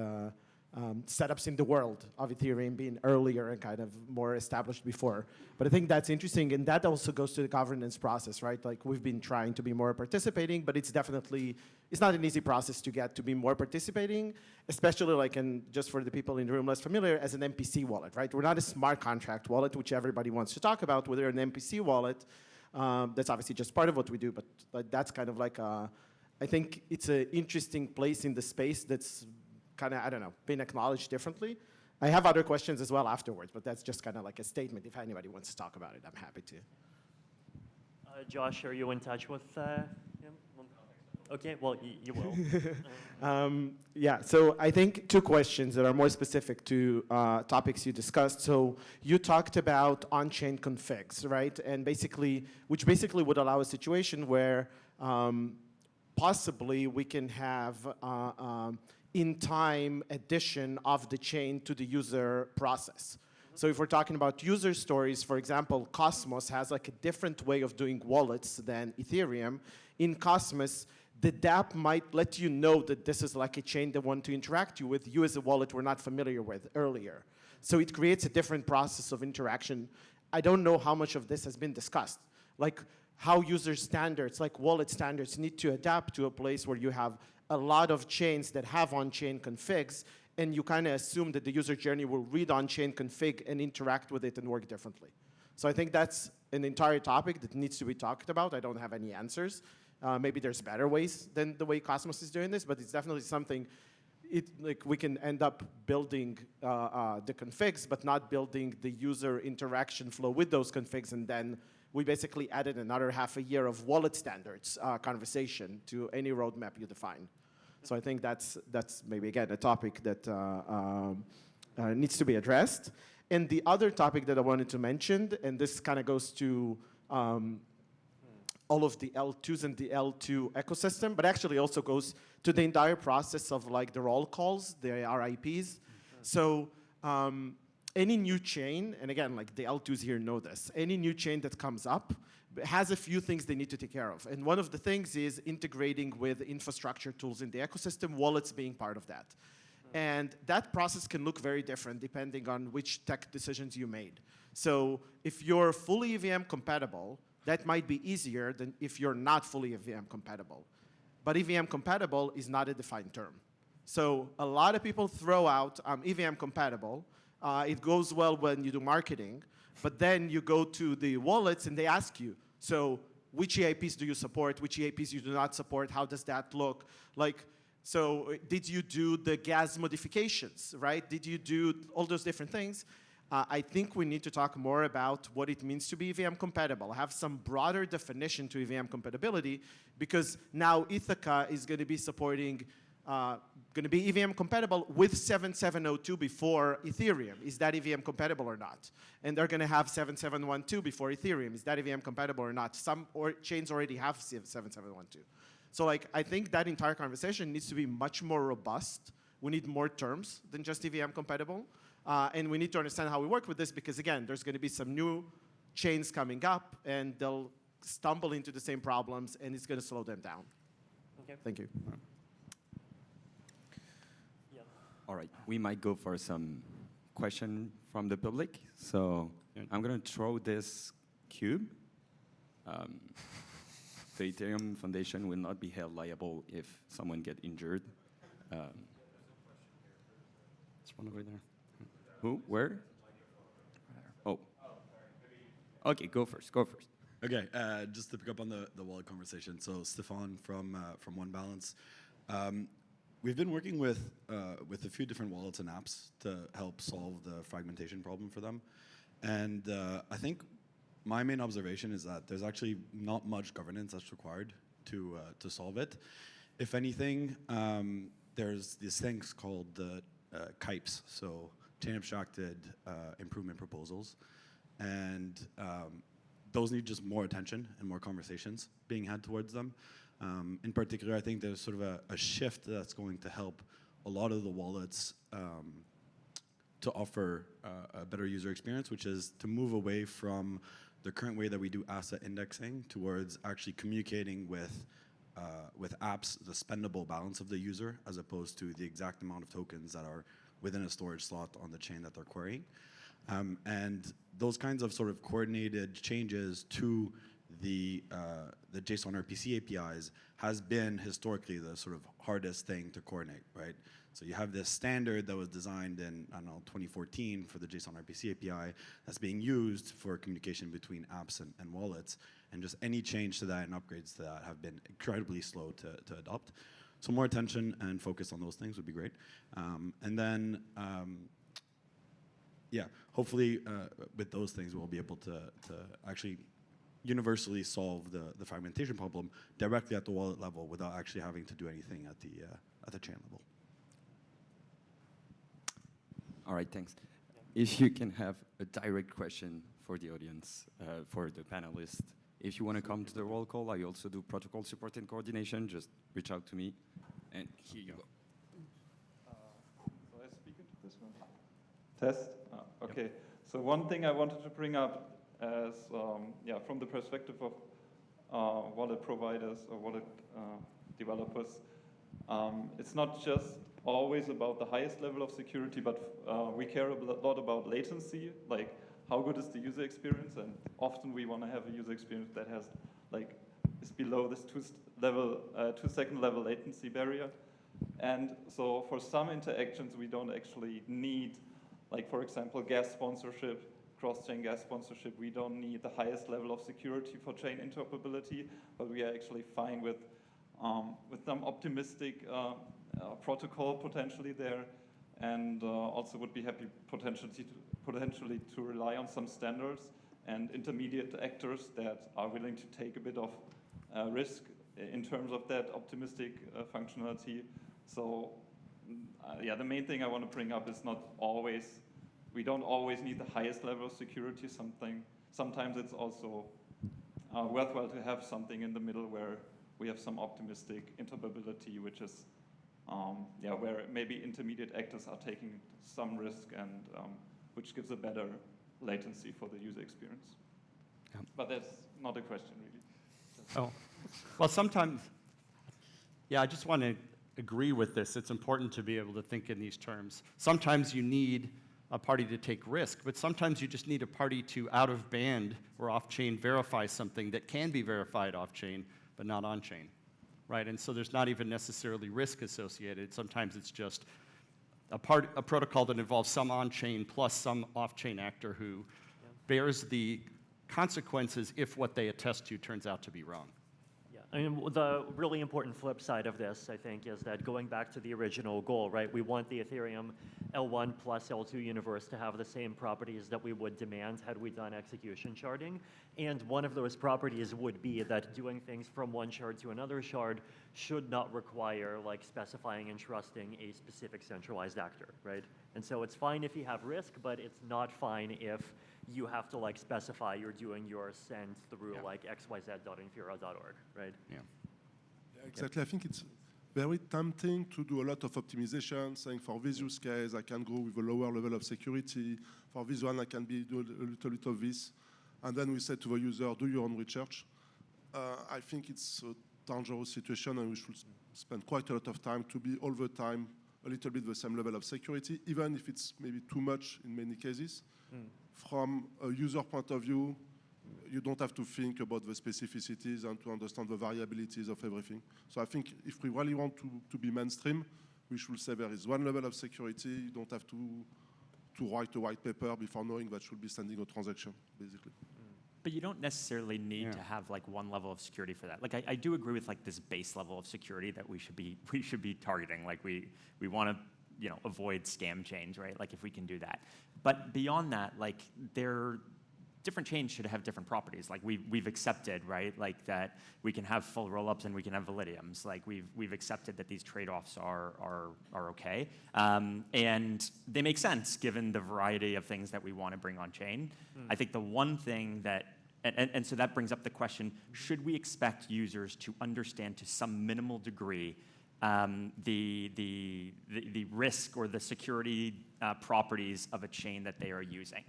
setups in the world of Ethereum being earlier and kind of more established before. But I think that's interesting, and that also goes to the governance process, right? Like we've been trying to be more participating, but it's not an easy process to get to be more participating, especially like, and just for the people in the room less familiar, as an MPC wallet, right? We're not a smart contract wallet, which everybody wants to talk about. We're an MPC wallet. That's obviously just part of what we do, but that's kind of like, I think it's an interesting place in the space that's kind of, I don't know, been acknowledged differently. I have other questions as well afterwards, but that's just kind of like a statement. If anybody wants to talk about it, I'm happy to. Josh, are you in touch with him? Okay, well, you will. Yeah, so I think two questions that are more specific to topics you discussed. So you talked about on-chain configs, right? And which basically would allow a situation where possibly we can have in-time addition of the chain to the user process. So if we're talking about user stories, for example, Cosmos has like a different way of doing wallets than Ethereum. In Cosmos, the dApp might let you know that this is like a chain they want to interact with you as a wallet we're not familiar with earlier. So it creates a different process of interaction. I don't know how much of this has been discussed. Like how user standards, like wallet standards, need to adapt to a place where you have a lot of chains that have on-chain configs, and you kind of assume that the user journey will read on-chain config and interact with it and work differently. So I think that's an entire topic that needs to be talked about. I don't have any answers. Maybe there's better ways than the way Cosmos is doing this, but it's definitely something like we can end up building the configs, but not building the user interaction flow with those configs, and then we basically added another half a year of wallet standards conversation to any roadmap you define. So I think that's maybe, again, a topic that needs to be addressed. And the other topic that I wanted to mention, and this kind of goes to all of the L2s and the L2 ecosystem, but actually also goes to the entire process of like the roll calls, the RIPs. So any new chain, and again, like the L2s here know this, any new chain that comes up has a few things they need to take care of. And one of the things is integrating with infrastructure tools in the ecosystem, wallets being part of that. And that process can look very different depending on which tech decisions you made. So if you're fully EVM compatible, that might be easier than if you're not fully EVM compatible. But EVM compatible is not a defined term. So a lot of people throw out EVM compatible. It goes well when you do marketing, but then you go to the wallets and they ask you, so which EIPs do you support, which EIPs you do not support, how does that look? Like, so did you do the gas modifications, right? Did you do all those different things? I think we need to talk more about what it means to be EVM compatible, have some broader definition to EVM compatibility, because now Ithaca is going to be supporting, going to be EVM compatible with 7702 before Ethereum. Is that EVM compatible or not? And they're going to have 7712 before Ethereum. Is that EVM compatible or not? Some chains already have 7712. So like, I think that entire conversation needs to be much more robust. We need more terms than just EVM compatible. And we need to understand how we work with this because, again, there's going to be some new chains coming up, and they'll stumble into the same problems, and it's going to slow them down. Okay. Thank you. Yeah. All right, we might go for some question from the public. So I'm going to throw this cube. The Ethereum Foundation will not be held liable if someone get injured. There's one over there. Who? Where? Oh. Okay, go first. Go first. Okay, just to pick up on the wallet conversation. So Stefan from One Balance. We've been working with a few different wallets and apps to help solve the fragmentation problem for them. And I think my main observation is that there's actually not much governance that's required to solve it. If anything, there's these things called the CIPes, so chain abstracted improvement proposals. And those need just more attention and more conversations being had towards them. In particular, I think there's sort of a shift that's going to help a lot of the wallets to offer a better user experience, which is to move away from the current way that we do asset indexing towards actually communicating with apps the spendable balance of the user as opposed to the exact amount of tokens that are within a storage slot on the chain that they're querying. And those kinds of sort of coordinated changes to the JSON RPC APIs has been historically the sort of hardest thing to coordinate, right? So you have this standard that was designed in, I don't know, 2014 for the JSON RPC API that's being used for communication between apps and wallets. And just any change to that and upgrades to that have been incredibly slow to adopt. So more attention and focus on those things would be great. And then, yeah, hopefully with those things we'll be able to actually universally solve the fragmentation problem directly at the wallet level without actually having to do anything at the chain level. All right, thanks. If you can have a direct question for the audience, for the panelists, if you want to come to the roll call, I also do protocol support and coordination. Just reach out to me, and here you go. So I speak into this one? Test? Okay. Yep. So one thing I wanted to bring up as, from the perspective of wallet providers or wallet developers, it's not just always about the highest level of security, but we care a lot about latency, like how good is the user experience, and often we want to have a user experience that has, like, is below this 2-second level latency barrier. And so for some interactions, we don't actually need, like, for example, gas sponsorship, cross-chain gas sponsorship. We don't need the highest level of security for chain interoperability, but we are actually fine with some optimistic protocol potentially there, and also would be happy potentially to rely on some standards and intermediate actors that are willing to take a bit of risk in terms of that optimistic functionality. So yeah, the main thing I want to bring up is we don't always need the highest level of security. Sometimes it's also worthwhile to have something in the middle where we have some optimistic interoperability, which is where maybe intermediate actors are taking some risk and which gives a better latency for the user experience. Yeah. But that's not a question, really. Oh, well, sometimes, yeah, I just want to agree with this. It's important to be able to think in these terms. Sometimes you need a party to take risk, but sometimes you just need a party to out-of-band or off-chain verify something that can be verified off-chain, but not on-chain, right? And so there's not even necessarily risk associated. Sometimes it's just a protocol that involves some on-chain plus some off-chain actor who bears the consequences if what they attest to turns out to be wrong. Yeah, I mean, the really important flip side of this, I think, is that going back to the original goal, right? We want the Ethereum L1 plus L2 universe to have the same properties that we would demand had we done execution sharding. And one of those properties would be that doing things from one shard to another shard should not require, like, specifying and trusting a specific centralized actor, right? And so it's fine if you have risk, but it's not fine if you have to, like, specify you're doing your send through like xyz.infura.org, right? Yeah, exactly. I think it's very tempting to do a lot of optimization, saying for this use case, I can go with a lower level of security. For this one, I can do a little bit of this. And then we say to the user, do your own research. I think it's a dangerous situation, and we should spend quite a lot of time to be all the time a little bit the same level of security, even if it's maybe too much in many cases. From a user point of view, you don't have to think about the specificities and to understand the variabilities of everything. So I think if we really want to be mainstream, we should say there is one level of security. You don't have to write a white paper before knowing that you'll be sending a transaction, basically. But you don't necessarily need to have like one level of security for that. Like I do agree with like this base level of security that we should be targeting. Like we want to avoid scam chains, right? Like if we can do that. But beyond that, like different chains should have different properties. Like we've accepted, right? Like that we can have full rollups and we can have validiums. Like we've accepted that these trade-offs are okay, and they make sense given the variety of things that we want to bring on chain. I think the one thing that and so that brings up the question: should we expect users to understand to some minimal degree the risk or the security properties of a chain that they are using?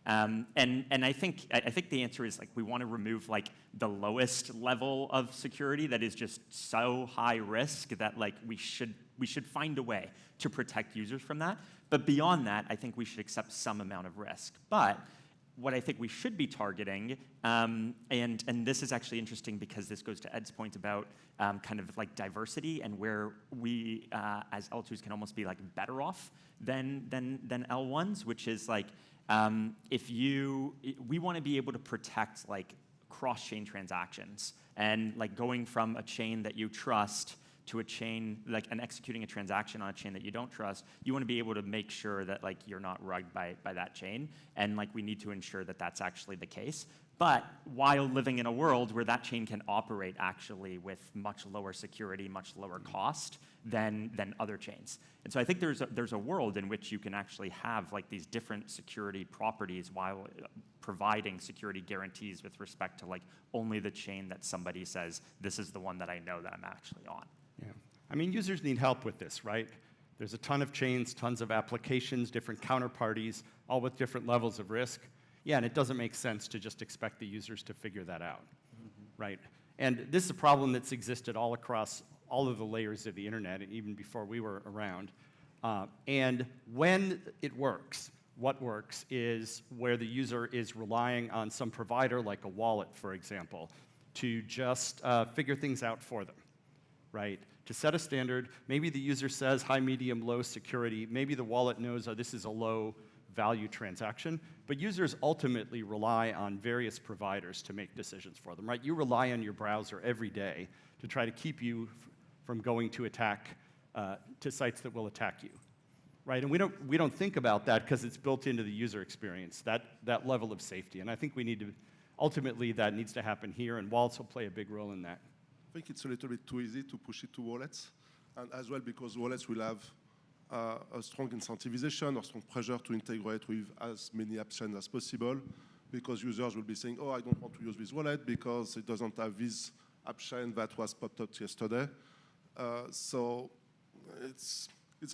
And I think the answer is like we want to remove like the lowest level of security that is just so high risk that like we should find a way to protect users from that. But beyond that, I think we should accept some amount of risk. But what I think we should be targeting, and this is actually interesting because this goes to Ed's point about kind of like diversity and where we as L2s can almost be like better off than L1s, which is like we want to be able to protect like cross-chain transactions and like going from a chain that you trust to a chain like and executing a transaction on a chain that you don't trust. You want to be able to make sure that like you're not rugged by that chain, and like we need to ensure that that's actually the case. But while living in a world where that chain can operate actually with much lower security, much lower cost than other chains. And so I think there's a world in which you can actually have like these different security properties while providing security guarantees with respect to like only the chain that somebody says, this is the one that I know that I'm actually on. Yeah. I mean, users need help with this, right? There's a ton of chains, tons of applications, different counterparties, all with different levels of risk. Yeah, and it doesn't make sense to just expect the users to figure that out, right? And this is a problem that's existed all across all of the layers of the internet, and even before we were around. And when it works, what works is where the user is relying on some provider like a wallet, for example, to just figure things out for them, right? To set a standard, maybe the user says high, medium, low security. Maybe the wallet knows this is a low value transaction, but users ultimately rely on various providers to make decisions for them, right? You rely on your browser every day to try to keep you from going to to sites that will attack you, right? And we don't think about that because it's built into the user experience, that level of safety. And I think we need to, ultimately that needs to happen here, and wallets will play a big role in that. I think it's a little bit too easy to push it to wallets, and as well because wallets will have a strong incentivization or strong pressure to integrate with as many app chains as possible, because users will be saying, oh, I don't want to use this wallet because it doesn't have this app chain that was popped up yesterday. So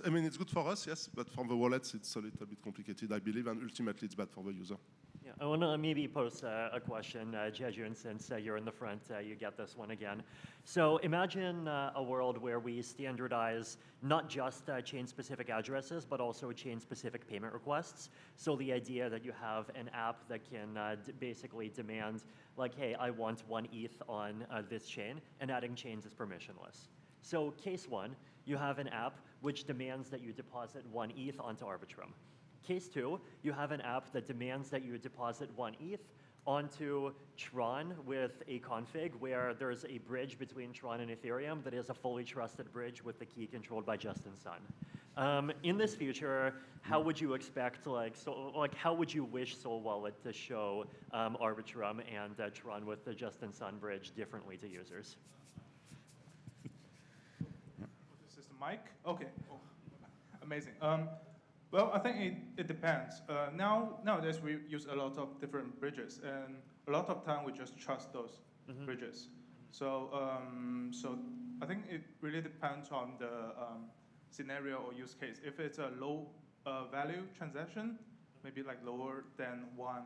I mean, it's good for us, yes, but for the wallets, it's a little bit complicated, I believe, and ultimately it's bad for the user. Yeah, I want to maybe pose a question, Jejun, since you're in the front, you get this one again. So imagine a world where we standardize not just chain-specific addresses, but also chain-specific payment requests. So the idea that you have an app that can basically demand, like, hey, I want 1 ETH on this chain, and adding chains is permissionless. So case 1, you have an app which demands that you deposit 1 ETH onto Arbitrum. Case 2, you have an app that demands that you deposit 1 ETH onto Tron with a config where there's a bridge between Tron and Ethereum that is a fully trusted bridge with the key controlled by Justin Sun. In this future, how would you expect, how would you wish Sol Wallet to show Arbitrum and Tron with the Justin Sun bridge differently to users? Is this the mic? Okay. Oh, amazing. Well, I think it depends. Nowadays, we use a lot of different bridges, and a lot of time we just trust those bridges. So I think it really depends on the scenario or use case. If it's a low value transaction, maybe like lower than one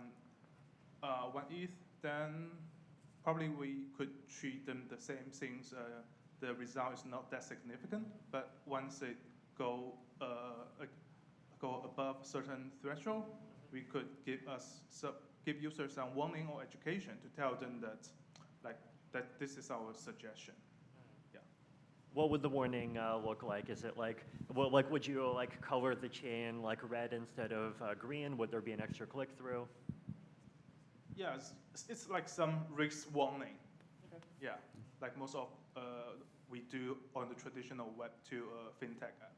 ETH, then probably we could treat them the same since the result is not that significant. But once it go above a certain threshold, we could give users some warning or education to tell them that this is our suggestion. Yeah. What would the warning look like? Is it like, well, like would you like color the chain like red instead of green? Would there be an extra click through? Yeah, it's like some risk warning. Okay. Yeah, like most of we do on the traditional Web2 fintech app.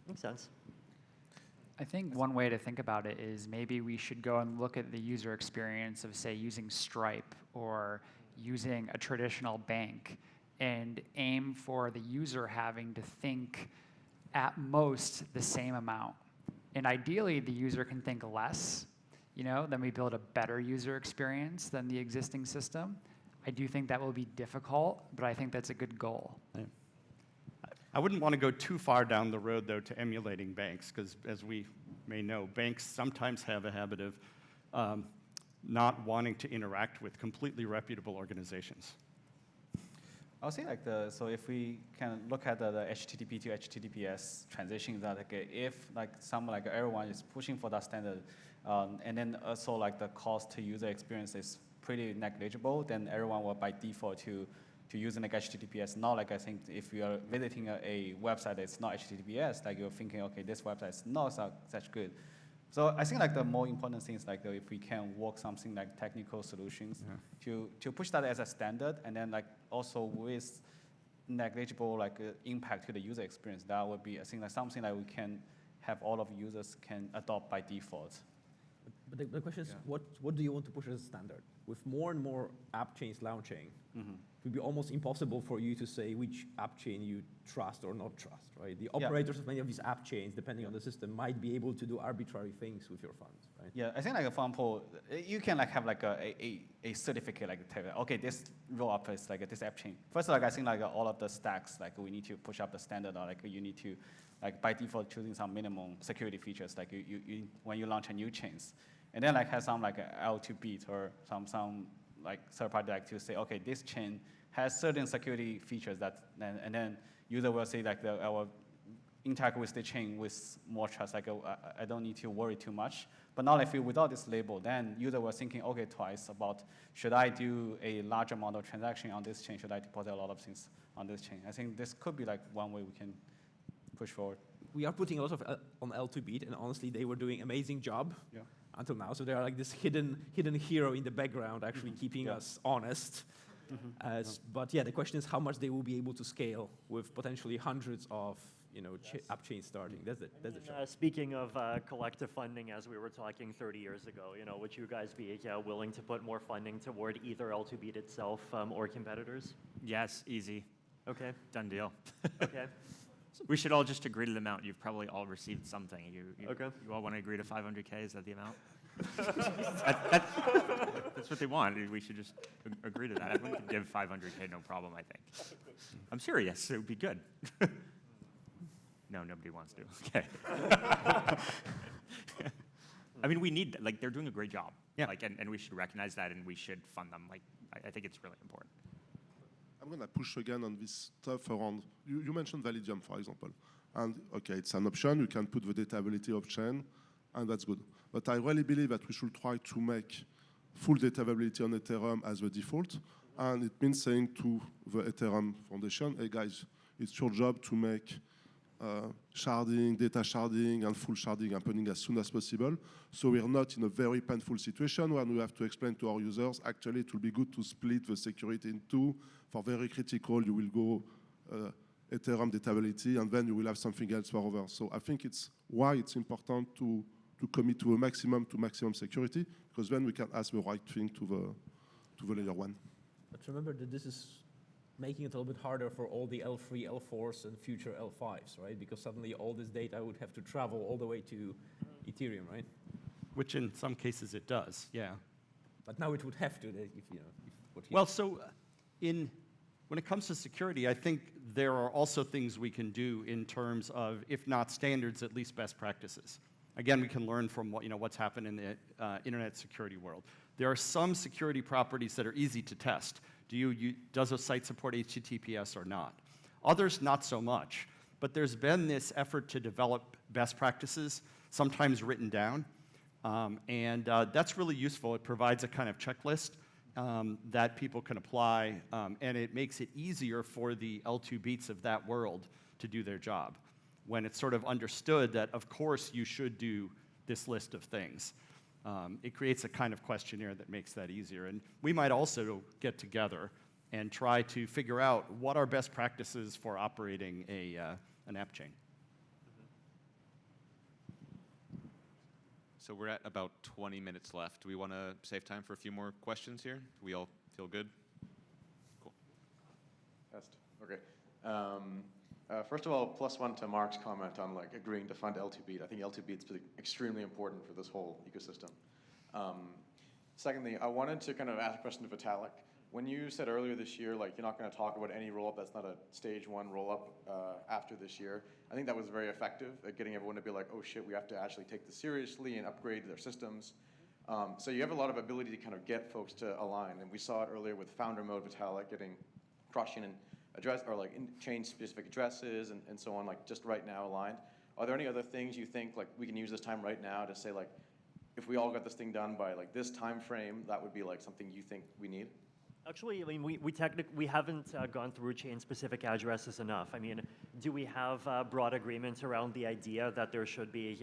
Makes sense. I think one way to think about it is maybe we should go and look at the user experience of, say, using Stripe or using a traditional bank and aim for the user having to think at most the same amount. And ideally, the user can think less, then we build a better user experience than the existing system. I do think that will be difficult, but I think that's a good goal. Yeah. I wouldn't want to go too far down the road, though, to emulating banks, because as we may know, banks sometimes have a habit of not wanting to interact with completely reputable organizations. I'll say so if we can look at the HTTP to HTTPS transition, that if everyone is pushing for that standard, and then also the cost to user experience is pretty negligible, then everyone will by default to using HTTPS. Now, I think if you are visiting a website that's not HTTPS, you're thinking, okay, this website is not such good. So I think the more important thing is if we can work something like technical solutions to push that as a standard, and then also with negligible impact to the user experience, that would be I think something that we can have all of users can adopt by default. But the question is, what do you want to push as a standard? With more and more app chains launching, it would be almost impossible for you to say which app chain you trust or not trust, right? The operators of many of these app chains, depending on the system, might be able to do arbitrary things with your funds, right? Yeah, I think for example, you can have a certificate okay, this roll up is this app chain. First, I think all of the stacks we need to push up the standard, or you need to by default choosing some minimum security features you when you launch a new chains. And then have some L2 bit or some third party to say, okay, this chain has certain security features and then user will say I will interact with the chain with more trust. I don't need to worry too much. But now without this label, then user was thinking twice about should I do a large amount of transaction on this chain? Should I deposit a lot of things on this chain? I think this could be one way we can push forward. We are putting a lot of on L2 beat, and honestly, they were doing amazing job. Yeah. Until now, so they are this hidden hero in the background, actually keeping us honest. But yeah, the question is how much they will be able to scale with potentially hundreds of app chains starting. That's it. Speaking of collective funding, as we were talking 30 years ago, would you guys be willing to put more funding toward either L2Beat itself or competitors? Yes, easy. Okay. Done deal. Okay. We should all just agree to the amount. You've probably all received something. You all want to agree to 500K? Is that the amount? That's what they want. We should just agree to that. Everyone can give 500K, no problem, I think. I'm serious. It would be good. No, nobody wants to. Okay. I mean, we need, they're doing a great job. Yeah. And we should recognize that, and we should fund them. I think it's really important. I'm going to push again on this stuff around, you mentioned Validium, for example. And okay, it's an option. You can put the dataability option, and that's good. But I really believe that we should try to make full dataability on Ethereum as the default. And it means saying to the Ethereum Foundation, hey guys, it's your job to make sharding, data sharding, and full sharding happening as soon as possible. So we're not in a very painful situation when we have to explain to our users, actually it will be good to split the security in two. For very critical, you will go Ethereum dataability, and then you will have something else for others. So I think it's why it's important to commit to a maximum security, because then we can ask the right thing to the layer one. But remember that this is making it a little bit harder for all the L3, L4s, and future L5s, right? Because suddenly all this data would have to travel all the way to Ethereum, right? Which in some cases it does, yeah. But now it would have to, if you know. Well, so when it comes to security, I think there are also things we can do in terms of, if not standards, at least best practices. Again, we can learn from what's happened in the internet security world. There are some security properties that are easy to test. Does a site support HTTPS or not? Others, not so much. But there's been this effort to develop best practices, sometimes written down. And that's really useful. It provides a kind of checklist that people can apply, and it makes it easier for the L2 beats of that world to do their job. When it's sort of understood that, of course, you should do this list of things. It creates a kind of questionnaire that makes that easier. And we might also get together and try to figure out what are best practices for operating an app chain. So we're at about 20 minutes left. Do we want to save time for a few more questions here? Do we all feel good? Cool. Test. Okay. First of all, +1 to Mark's comment on like agreeing to fund L2Beat. I think L2Beat is extremely important for this whole ecosystem. Secondly, I wanted to kind of ask a question to Vitalik. When you said earlier this year, like you're not going to talk about any rollup that's not a stage 1 rollup after this year, I think that was very effective at getting everyone to be like, oh shit, we have to actually take this seriously and upgrade their systems. So you have a lot of ability to kind of get folks to align, and we saw it earlier with founder mode Vitalik getting cross-chain and address, or like change specific addresses and so on, like just right now aligned. Are there any other things you think like we can use this time right now to say like, if we all got this thing done by like this time frame, that would be like something you think we need? Actually, I mean, we haven't gone through chain-specific addresses enough. I mean, do we have broad agreement around the idea that there should be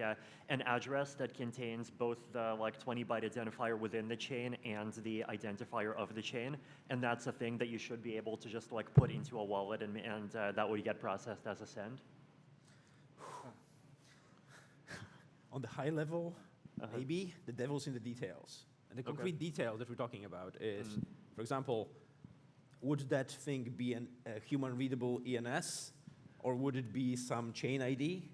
an address that contains both the 20-byte identifier within the chain and the identifier of the chain, and that's a thing that you should be able to just put into a wallet and that would get processed as a send? On the high level, maybe the devil's in the details. And the concrete detail that we're talking about is, for example, would that thing be a human-readable ENS, or would it be some chain ID?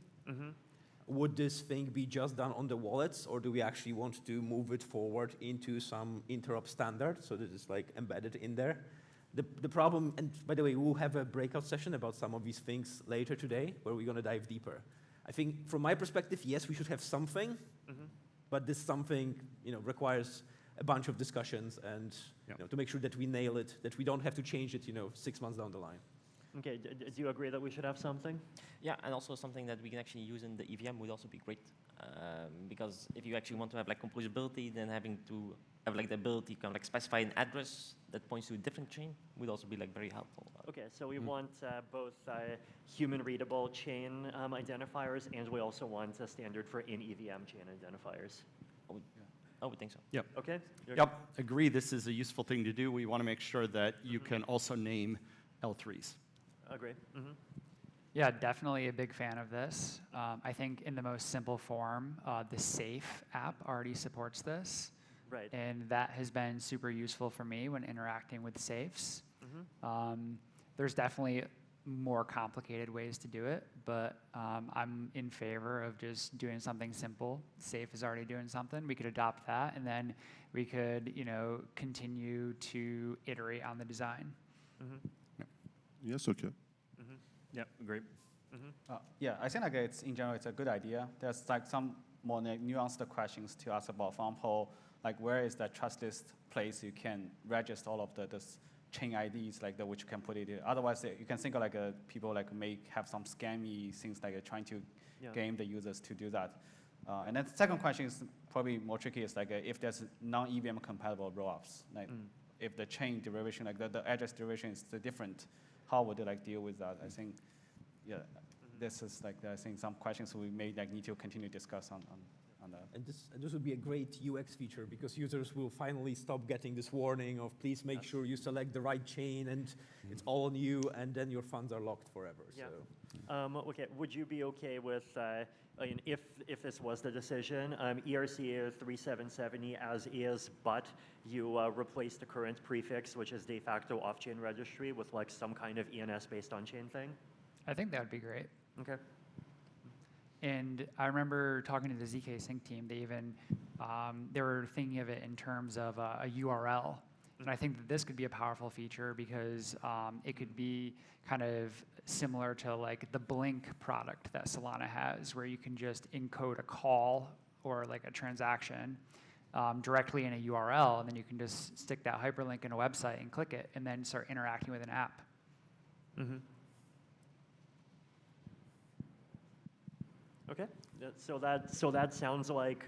Would this thing be just done on the wallets, or do we actually want to move it forward into some interop standard so that it's like embedded in there? The problem, and by the way, we'll have a breakout session about some of these things later today where we're going to dive deeper. I think from my perspective, yes, we should have something, but this something requires a bunch of discussions and to make sure that we nail it, that we don't have to change it 6 months down the line. Okay, do you agree that we should have something? Yeah, and also something that we can actually use in the EVM would also be great. Because if you actually want to have composability, then having to have the ability to kind of specify an address that points to a different chain would also be very helpful. Okay, so we want both human-readable chain identifiers, and we also want a standard for in-EVM chain identifiers. I would think so. Yep. Okay. Yep. Agree. This is a useful thing to do. We want to make sure that you can also name L3s. Agree. Yeah, definitely a big fan of this. I think in the most simple form, the Safe app already supports this. Right. And that has been super useful for me when interacting with safes. There's definitely more complicated ways to do it, but I'm in favor of just doing something simple. Safe is already doing something. We could adopt that, and then we could, continue to iterate on the design. Yes, okay. Yeah, agree. Yeah, I think it's in general it's a good idea. There's some more nuanced questions to ask about. For example, where is the trust list place you can register all of the chain IDs which you can put it in. Otherwise, you can think of people may have some scammy things trying to game the users to do that. And then the second question is probably more tricky. Is if there's non-EVM compatible rollups, if the chain derivation, the address derivation is different, how would you deal with that? I think, this is I think some questions we may need to continue to discuss on that. And this would be a great UX feature because users will finally stop getting this warning of please make sure you select the right chain and it's all on you, and then your funds are locked forever. Yeah. So. Okay. Would you be okay with if this was the decision, ERC 3770 as is, but you replace the current prefix, which is de facto off-chain registry, with some kind of ENS based on chain thing? I think that would be great. Okay. And I remember talking to the ZK Sync team. They even they were thinking of it in terms of a URL. And I think that this could be a powerful feature because it could be kind of similar to like the Blink product that Solana has, where you can just encode a call or like a transaction directly in a URL, and then you can just stick that hyperlink in a website and click it, and then start interacting with an app. Okay, so that sounds like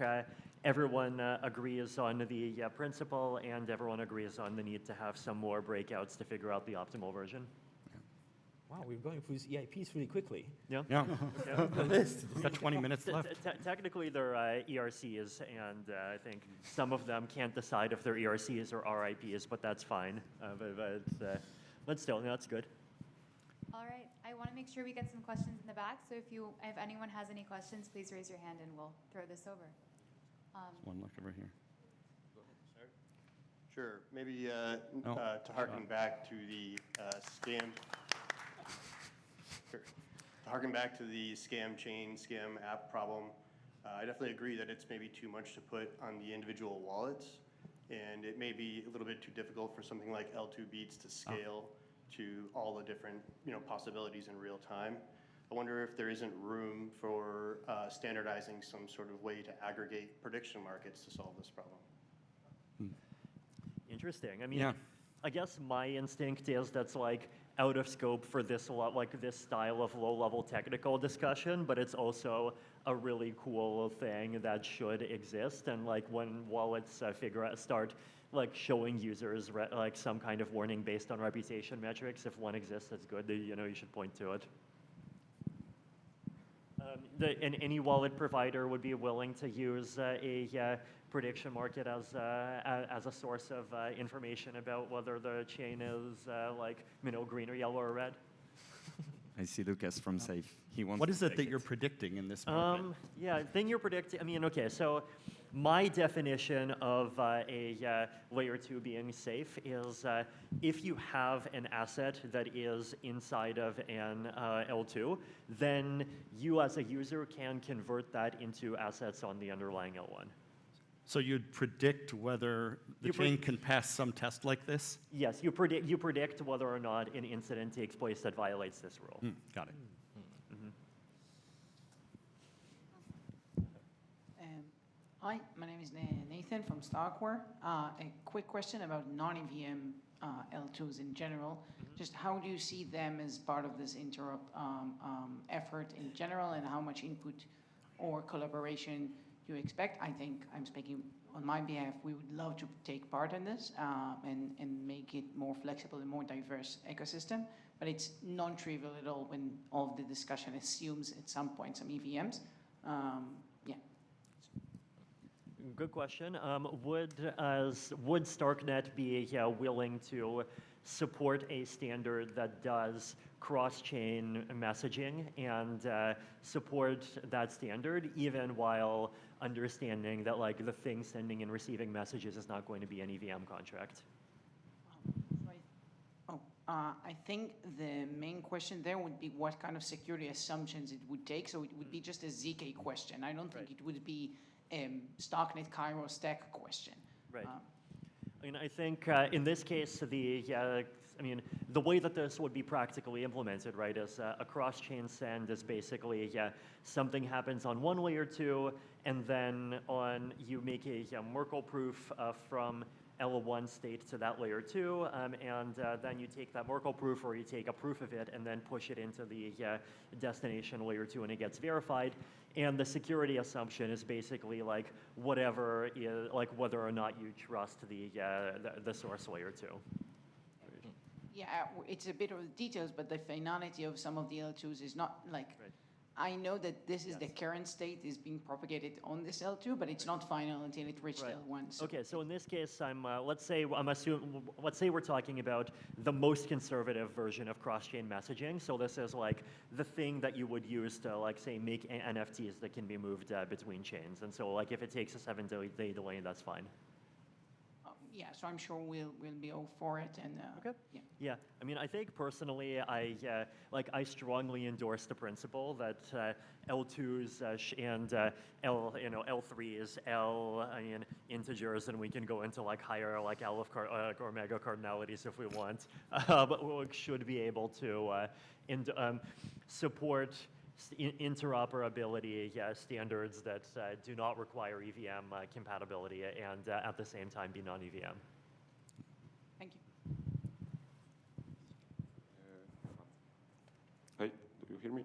everyone agrees on the principle, and everyone agrees on the need to have some more breakouts to figure out the optimal version. Wow, we're going through these EIPs really quickly. Yeah. Yeah. The list. We've got 20 minutes left. Technically, they're ERCs, and I think some of them can't decide if they're ERCs or RIPs, but that's fine. But still, that's good. All right, I want to make sure we get some questions in the back. So if anyone has any questions, please raise your hand and we'll throw this over. One look over here. Sure. Maybe to harken back to the scam. Sure. To harken back to the scam chain, scam app problem, I definitely agree that it's maybe too much to put on the individual wallets, and it may be a little bit too difficult for something like L2 Beats to scale to all the different possibilities in real time. I wonder if there isn't room for standardizing some sort of way to aggregate prediction markets to solve this problem. Interesting. I mean, I guess my instinct is that's like out of scope for this this style of low-level technical discussion, but it's also a really cool thing that should exist. And like when wallets start like showing users like some kind of warning based on reputation metrics, if one exists, that's good. You should point to it. And any wallet provider would be willing to use a prediction market as a source of information about whether the chain is green or yellow or red. I see Lucas from Safe. He wants. What is it that you're predicting in this market? Thing you're predicting. I mean, okay, so my definition of a layer 2 being safe is if you have an asset that is inside of an L2, then you as a user can convert that into assets on the underlying L1. So you'd predict whether the chain can pass some test like this? Yes, you predict whether or not an incident takes place that violates this rule. Got it. Hi, my name is Nathan from Starkware. A quick question about non-EVM L2s in general. Just how do you see them as part of this interop effort in general, and how much input or collaboration do you expect? I think I'm speaking on my behalf. We would love to take part in this and make it more flexible and more diverse ecosystem. But it's non-trivial at all when all of the discussion assumes at some point some EVMs. Good question. Would Starknet be willing to support a standard that does cross-chain messaging and support that standard, even while understanding that like the thing sending and receiving messages is not going to be an EVM contract? I think the main question there would be what kind of security assumptions it would take. So it would be just a ZK question. I don't think it would be Starknet Cairo stack question. Right. I mean, I think in this case, the way that this would be practically implemented, right, is a cross-chain send is basically something happens on one layer 2, and then you make a Merkle proof from L1 state to that layer 2, and then you take that Merkle proof, or you take a proof of it, and then push it into the destination layer 2, and it gets verified. And the security assumption is basically like whatever is like whether or not you trust the source layer 2. Yeah, it's a bit of the details, but the finality of some of the L2s is not like. Right. I know that this is the current state is being propagated on this L2, but it's not final until it reached L1. So okay, so in this case, let's say we're talking about the most conservative version of cross-chain messaging. So this is like the thing that you would use to like say make NFTs that can be moved between chains. And so like if it takes a 7-day delay, that's fine. Yeah, so I'm sure we'll be all for it. And Okay. yeah. Yeah, I mean, I think personally, I strongly endorse the principle that L2s and L3s, integers, and we can go into like higher like or mega cardinalities if we want, but we should be able to support interoperability standards that do not require EVM compatibility and at the same time be non-EVM. Thank you. Hey, do you hear me?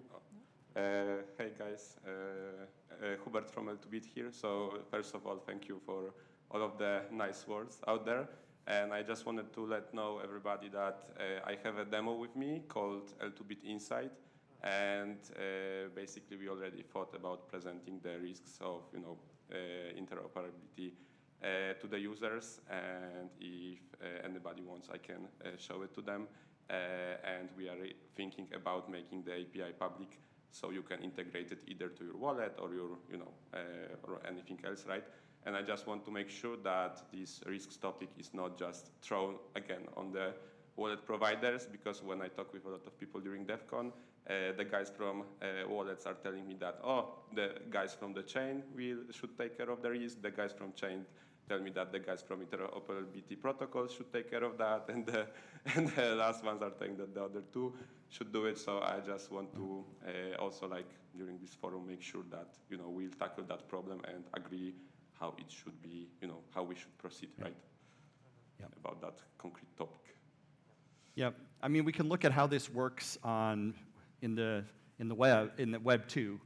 Hey guys, Hubert from L2Bit here. So first of all, thank you for all of the nice words out there. And I just wanted to let know everybody that I have a demo with me called L2Bit Insight. And basically, we already thought about presenting the risks of interoperability to the users. And if anybody wants, I can show it to them. And we are thinking about making the API public, so you can integrate it either to your wallet or your, or anything else, right? And I just want to make sure that this risks topic is not just thrown again on the wallet providers, because when I talk with a lot of people during DEF CON, the guys from wallets are telling me that, oh, the guys from the chain should take care of the risk. The guys from chain tell me that the guys from interoperability protocols should take care of that. And the last ones are saying that the other two should do it. So I just want to also, like, during this forum, make sure that, we'll tackle that problem and agree how it should be, how we should proceed, right? Yeah. About that concrete topic. Yeah, I mean, we can look at how this works in the web 2.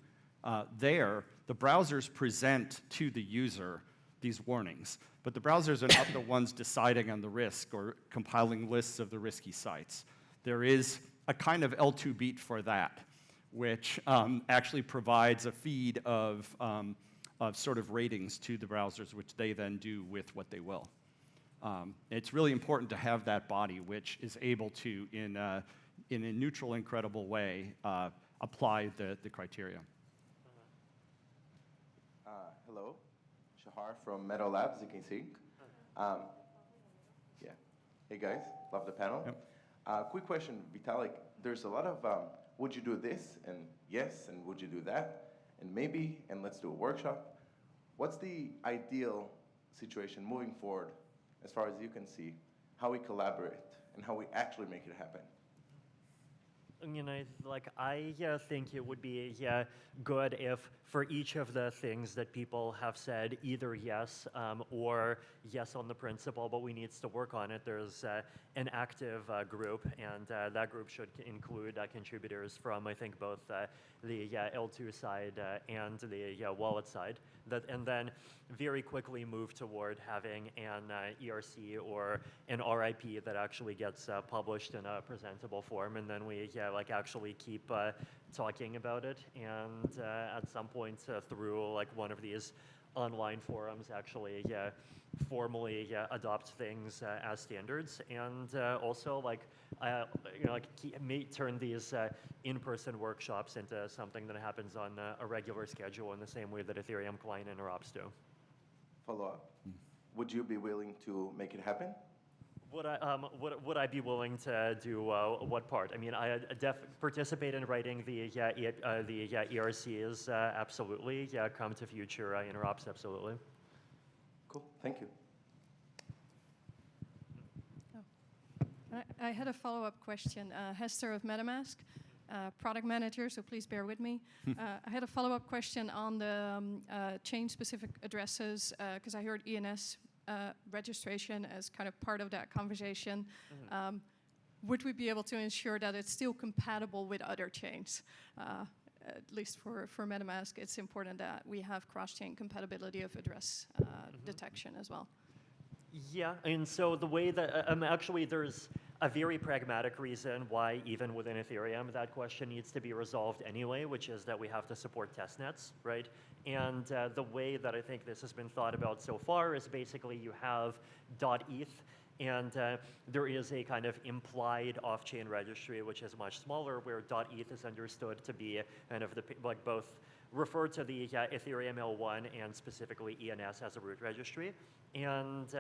There, the browsers present to the user these warnings, but the browsers are not the ones deciding on the risk or compiling lists of the risky sites. There is a kind of L2 beat for that, which actually provides a feed of sort of ratings to the browsers, which they then do with what they will. It's really important to have that body, which is able to, in a neutral and credible way, apply the criteria. Hello, Shahar from Meadow Labs, you can see. Yeah. Hey guys, love the panel. Yep. Quick question, Vitalik. There's a lot of would you do this, and yes, and would you do that, and maybe, and let's do a workshop. What's the ideal situation moving forward, as far as you can see, how we collaborate and how we actually make it happen? I think it would be good if for each of the things that people have said, either yes or yes on the principle, but we need to work on it, there's an active group, and that group should include contributors from, I think, both the L2 side and the wallet side, and then very quickly move toward having an ERC or an RIP that actually gets published in a presentable form, and then we actually keep talking about it, and at some point through one of these online forums actually formally adopt things as standards, and also turn these in-person workshops into something that happens on a regular schedule in the same way that Ethereum client interops do. Follow up. Would you be willing to make it happen? Would I be willing to do what part? I mean, I participate in writing the ERCs, absolutely. Yeah, come to future interops, absolutely. Cool, thank you. I had a follow-up question. Hester of MetaMask, product manager, so please bear with me. I had a follow-up question on the chain-specific addresses, because I heard ENS registration as kind of part of that conversation. Would we be able to ensure that it's still compatible with other chains? At least for MetaMask, it's important that we have cross-chain compatibility of address detection as well. Yeah, and so the way that, actually there's a very pragmatic reason why even within Ethereum that question needs to be resolved anyway, which is that we have to support testnets, right? And the way that I think this has been thought about so far is basically you have .eth, and there is a kind of implied off-chain registry, which is much smaller, where .eth is understood to be kind of both refer to the Ethereum L1 and specifically ENS as a root registry. And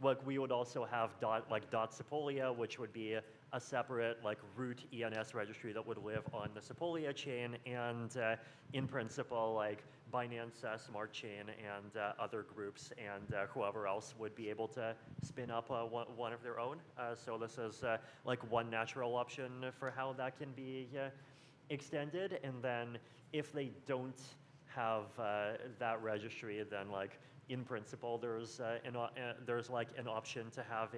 like we would also have dot Sepolia, which would be a separate like root ENS registry that would live on the Sepolia chain. And in principle, like Binance Smart Chain and other groups and whoever else would be able to spin up one of their own. So this is like one natural option for how that can be extended. And then if they don't have that registry, then like in principle, there's like an option to have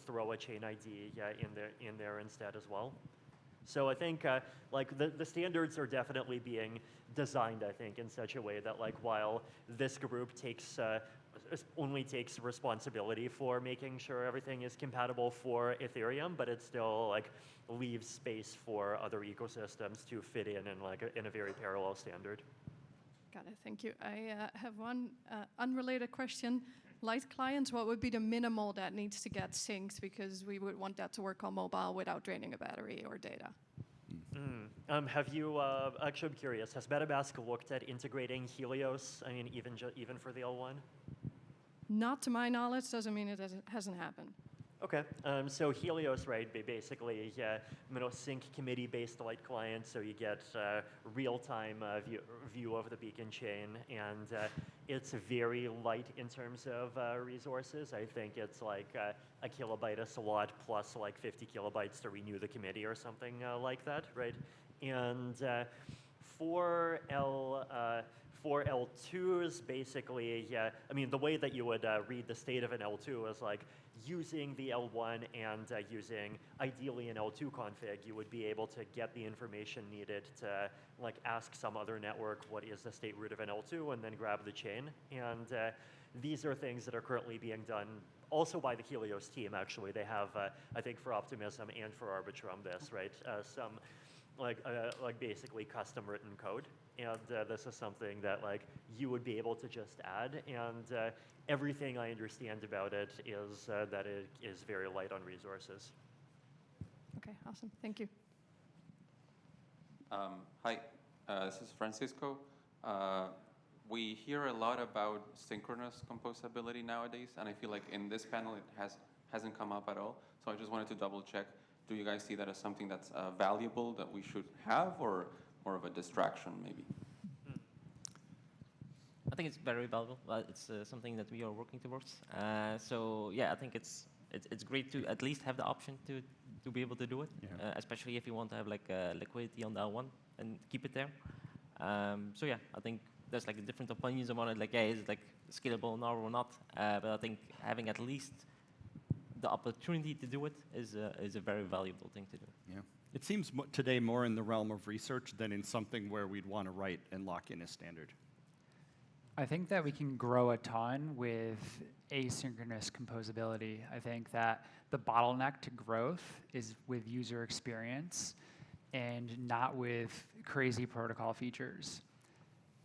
throw a chain ID in there instead as well. So I think like the standards are definitely being designed, I think, in such a way that like while this group only takes responsibility for making sure everything is compatible for Ethereum, but it still like leaves space for other ecosystems to fit in a very parallel standard. Got it, thank you. I have one unrelated question. Light clients, what would be the minimal that needs to get synced, because we would want that to work on mobile without draining a battery or data? Have you, actually I'm curious, has MetaMask looked at integrating Helios, I mean, even for the L1? Not to my knowledge, doesn't mean it hasn't happened. Okay, so Helios, right, basically, sync committee-based light client, so you get real-time view of the beacon chain, and it's very light in terms of resources. I think it's like a kilobyte a slot plus like 50 kilobytes to renew the committee or something like that, right? And for L2s, basically, I mean, the way that you would read the state of an L2 is like using the L1 and using ideally an L2 config, you would be able to get the information needed to like ask some other network what is the state root of an L2 and then grab the chain. And these are things that are currently being done also by the Helios team, actually. They have, I think for Optimism and for Arbitrum this, right? Some like basically custom written code. And this is something that like you would be able to just add. And everything I understand about it is that it is very light on resources. Okay, awesome, thank you. Hi, this is Francisco. We hear a lot about synchronous composability nowadays, and I feel like in this panel it hasn't come up at all. So I just wanted to double check. Do you guys see that as something that's valuable that we should have, or more of a distraction maybe? I think it's very valuable. It's something that we are working towards. So yeah, I think it's great to at least have the option to be able to do it, especially if you want to have like liquidity on the L1 and keep it there. So yeah, I think there's like different opinions about it. Like, yeah, is it like scalable now or not? But I think having at least the opportunity to do it is a very valuable thing to do. Yeah. It seems today more in the realm of research than in something where we'd want to write and lock in a standard. I think that we can grow a ton with asynchronous composability. I think that the bottleneck to growth is with user experience and not with crazy protocol features.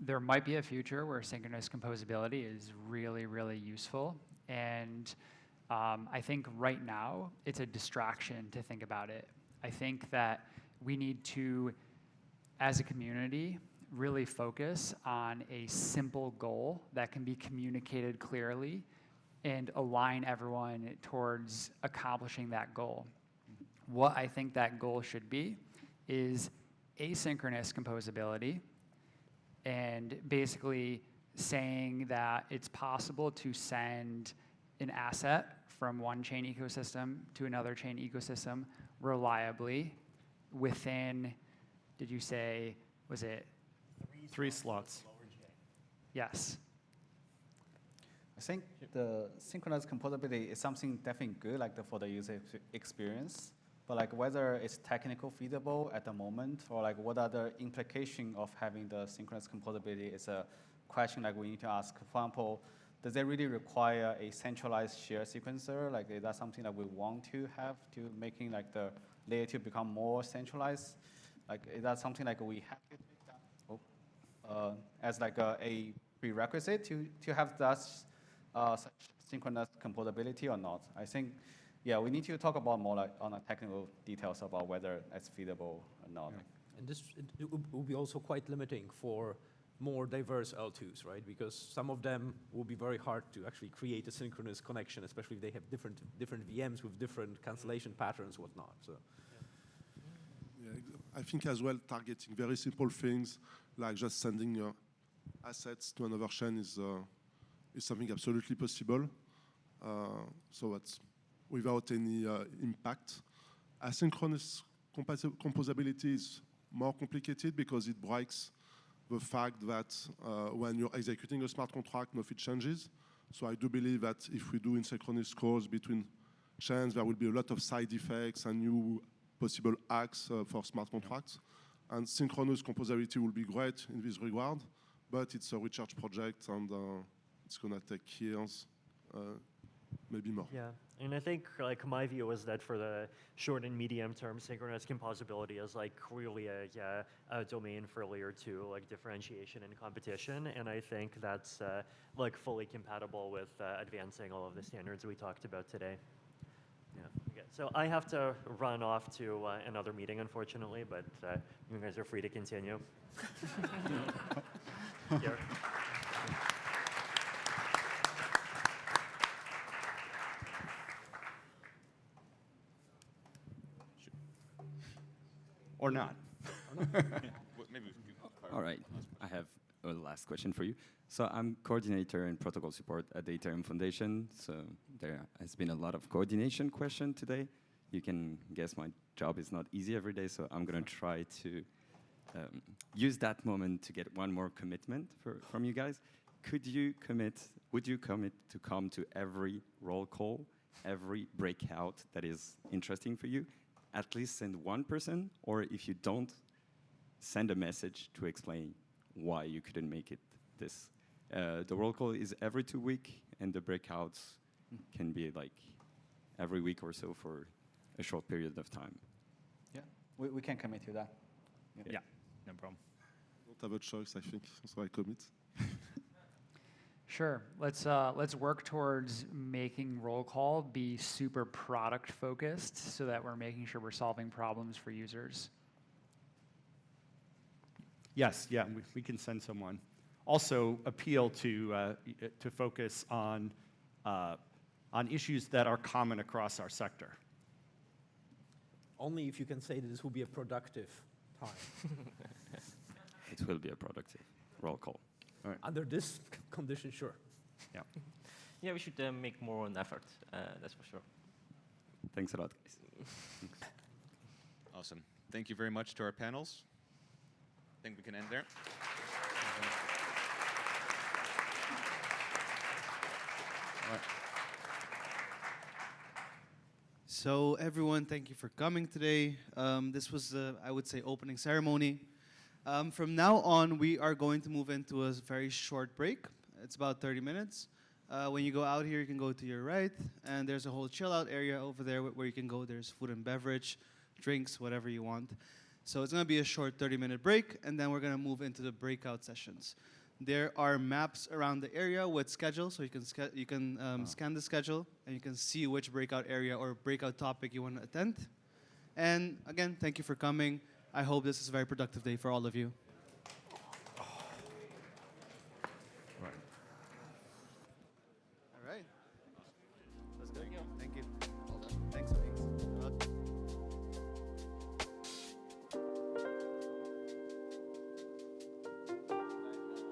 There might be a future where synchronous composability is really, really useful. And I think right now it's a distraction to think about it. I think that we need to, as a community, really focus on a simple goal that can be communicated clearly and align everyone towards accomplishing that goal. What I think that goal should be is asynchronous composability, and basically saying that it's possible to send an asset from one chain ecosystem to another chain ecosystem reliably within, did you say, was it 3 slots? Yes. I think the synchronous composability is something definitely good, like for the user experience. But like whether it's technical feasible at the moment, or like what are the implications of having the synchronous composability is a question like we need to ask. For example, does it really require a centralized share sequencer? Like is that something that we want to have to making like the layer 2 become more centralized? Like is that something like we have to make that as like a prerequisite to have that such synchronous composability or not? I think, yeah, we need to talk about more like on the technical details about whether it's feasible or not. And this it will be also quite limiting for more diverse L2s, right? Because some of them will be very hard to actually create a synchronous connection, especially if they have different VMs with different cancellation patterns, whatnot. So. Yeah, I think as well targeting very simple things like just sending your assets to another chain is something absolutely possible. So that's without any impact. Asynchronous composability is more complicated because it breaks the fact that when you're executing a smart contract, nothing changes. So I do believe that if we do asynchronous calls between chains, there will be a lot of side effects and new possible hacks for smart contracts. And synchronous composability will be great in this regard, but it's a research project and it's going to take years, maybe more. Yeah, and I think like my view is that for the short and medium term, synchronous composability is like really a domain for layer 2, like differentiation and competition, and I think that's like fully compatible with advancing all of the standards we talked about today. Yeah. Okay. So I have to run off to another meeting, unfortunately, but you guys are free to continue. Here. Or not. All right, I have a last question for you. So I'm coordinator in protocol support at the Ethereum Foundation. So there has been a lot of coordination question today. You can guess my job is not easy every day, so I'm going to try to use that moment to get one more commitment from you guys. Would you commit to come to every roll call, every breakout that is interesting for you? At least send one person, or if you don't, send a message to explain why you couldn't make it this. The roll call is every 2 weeks, and the breakouts can be like every week or so for a short period of time. Yeah, we can commit to that. Yeah, no problem. Don't have a choice, I think, so I commit. Sure. Let's work towards making roll call be super product focused, so that we're making sure we're solving problems for users. Yes, yeah, we can send someone. Also, appeal to focus on issues that are common across our sector. Only if you can say that this will be a productive time. It will be a productive roll call. All right. Under this condition, sure. Yeah. Yeah, we should make more an effort, that's for sure. Thanks a lot, guys. Awesome. Thank you very much to our panels. I think we can end there. So everyone, thank you for coming today. This was the, I would say, opening ceremony. From now on, we are going to move into a very short break. It's about 30 minutes. When you go out here, you can go to your right, and there's a whole chill out area over there where you can go. There's food and beverage, drinks, whatever you want. So it's going to be a short 30-minute break, and then we're going to move into the breakout sessions. There are maps around the area with schedules, so you can scan the schedule, and you can see which breakout area or breakout topic you want to attend. And again, thank you for coming. I hope this is a very productive day for all of you.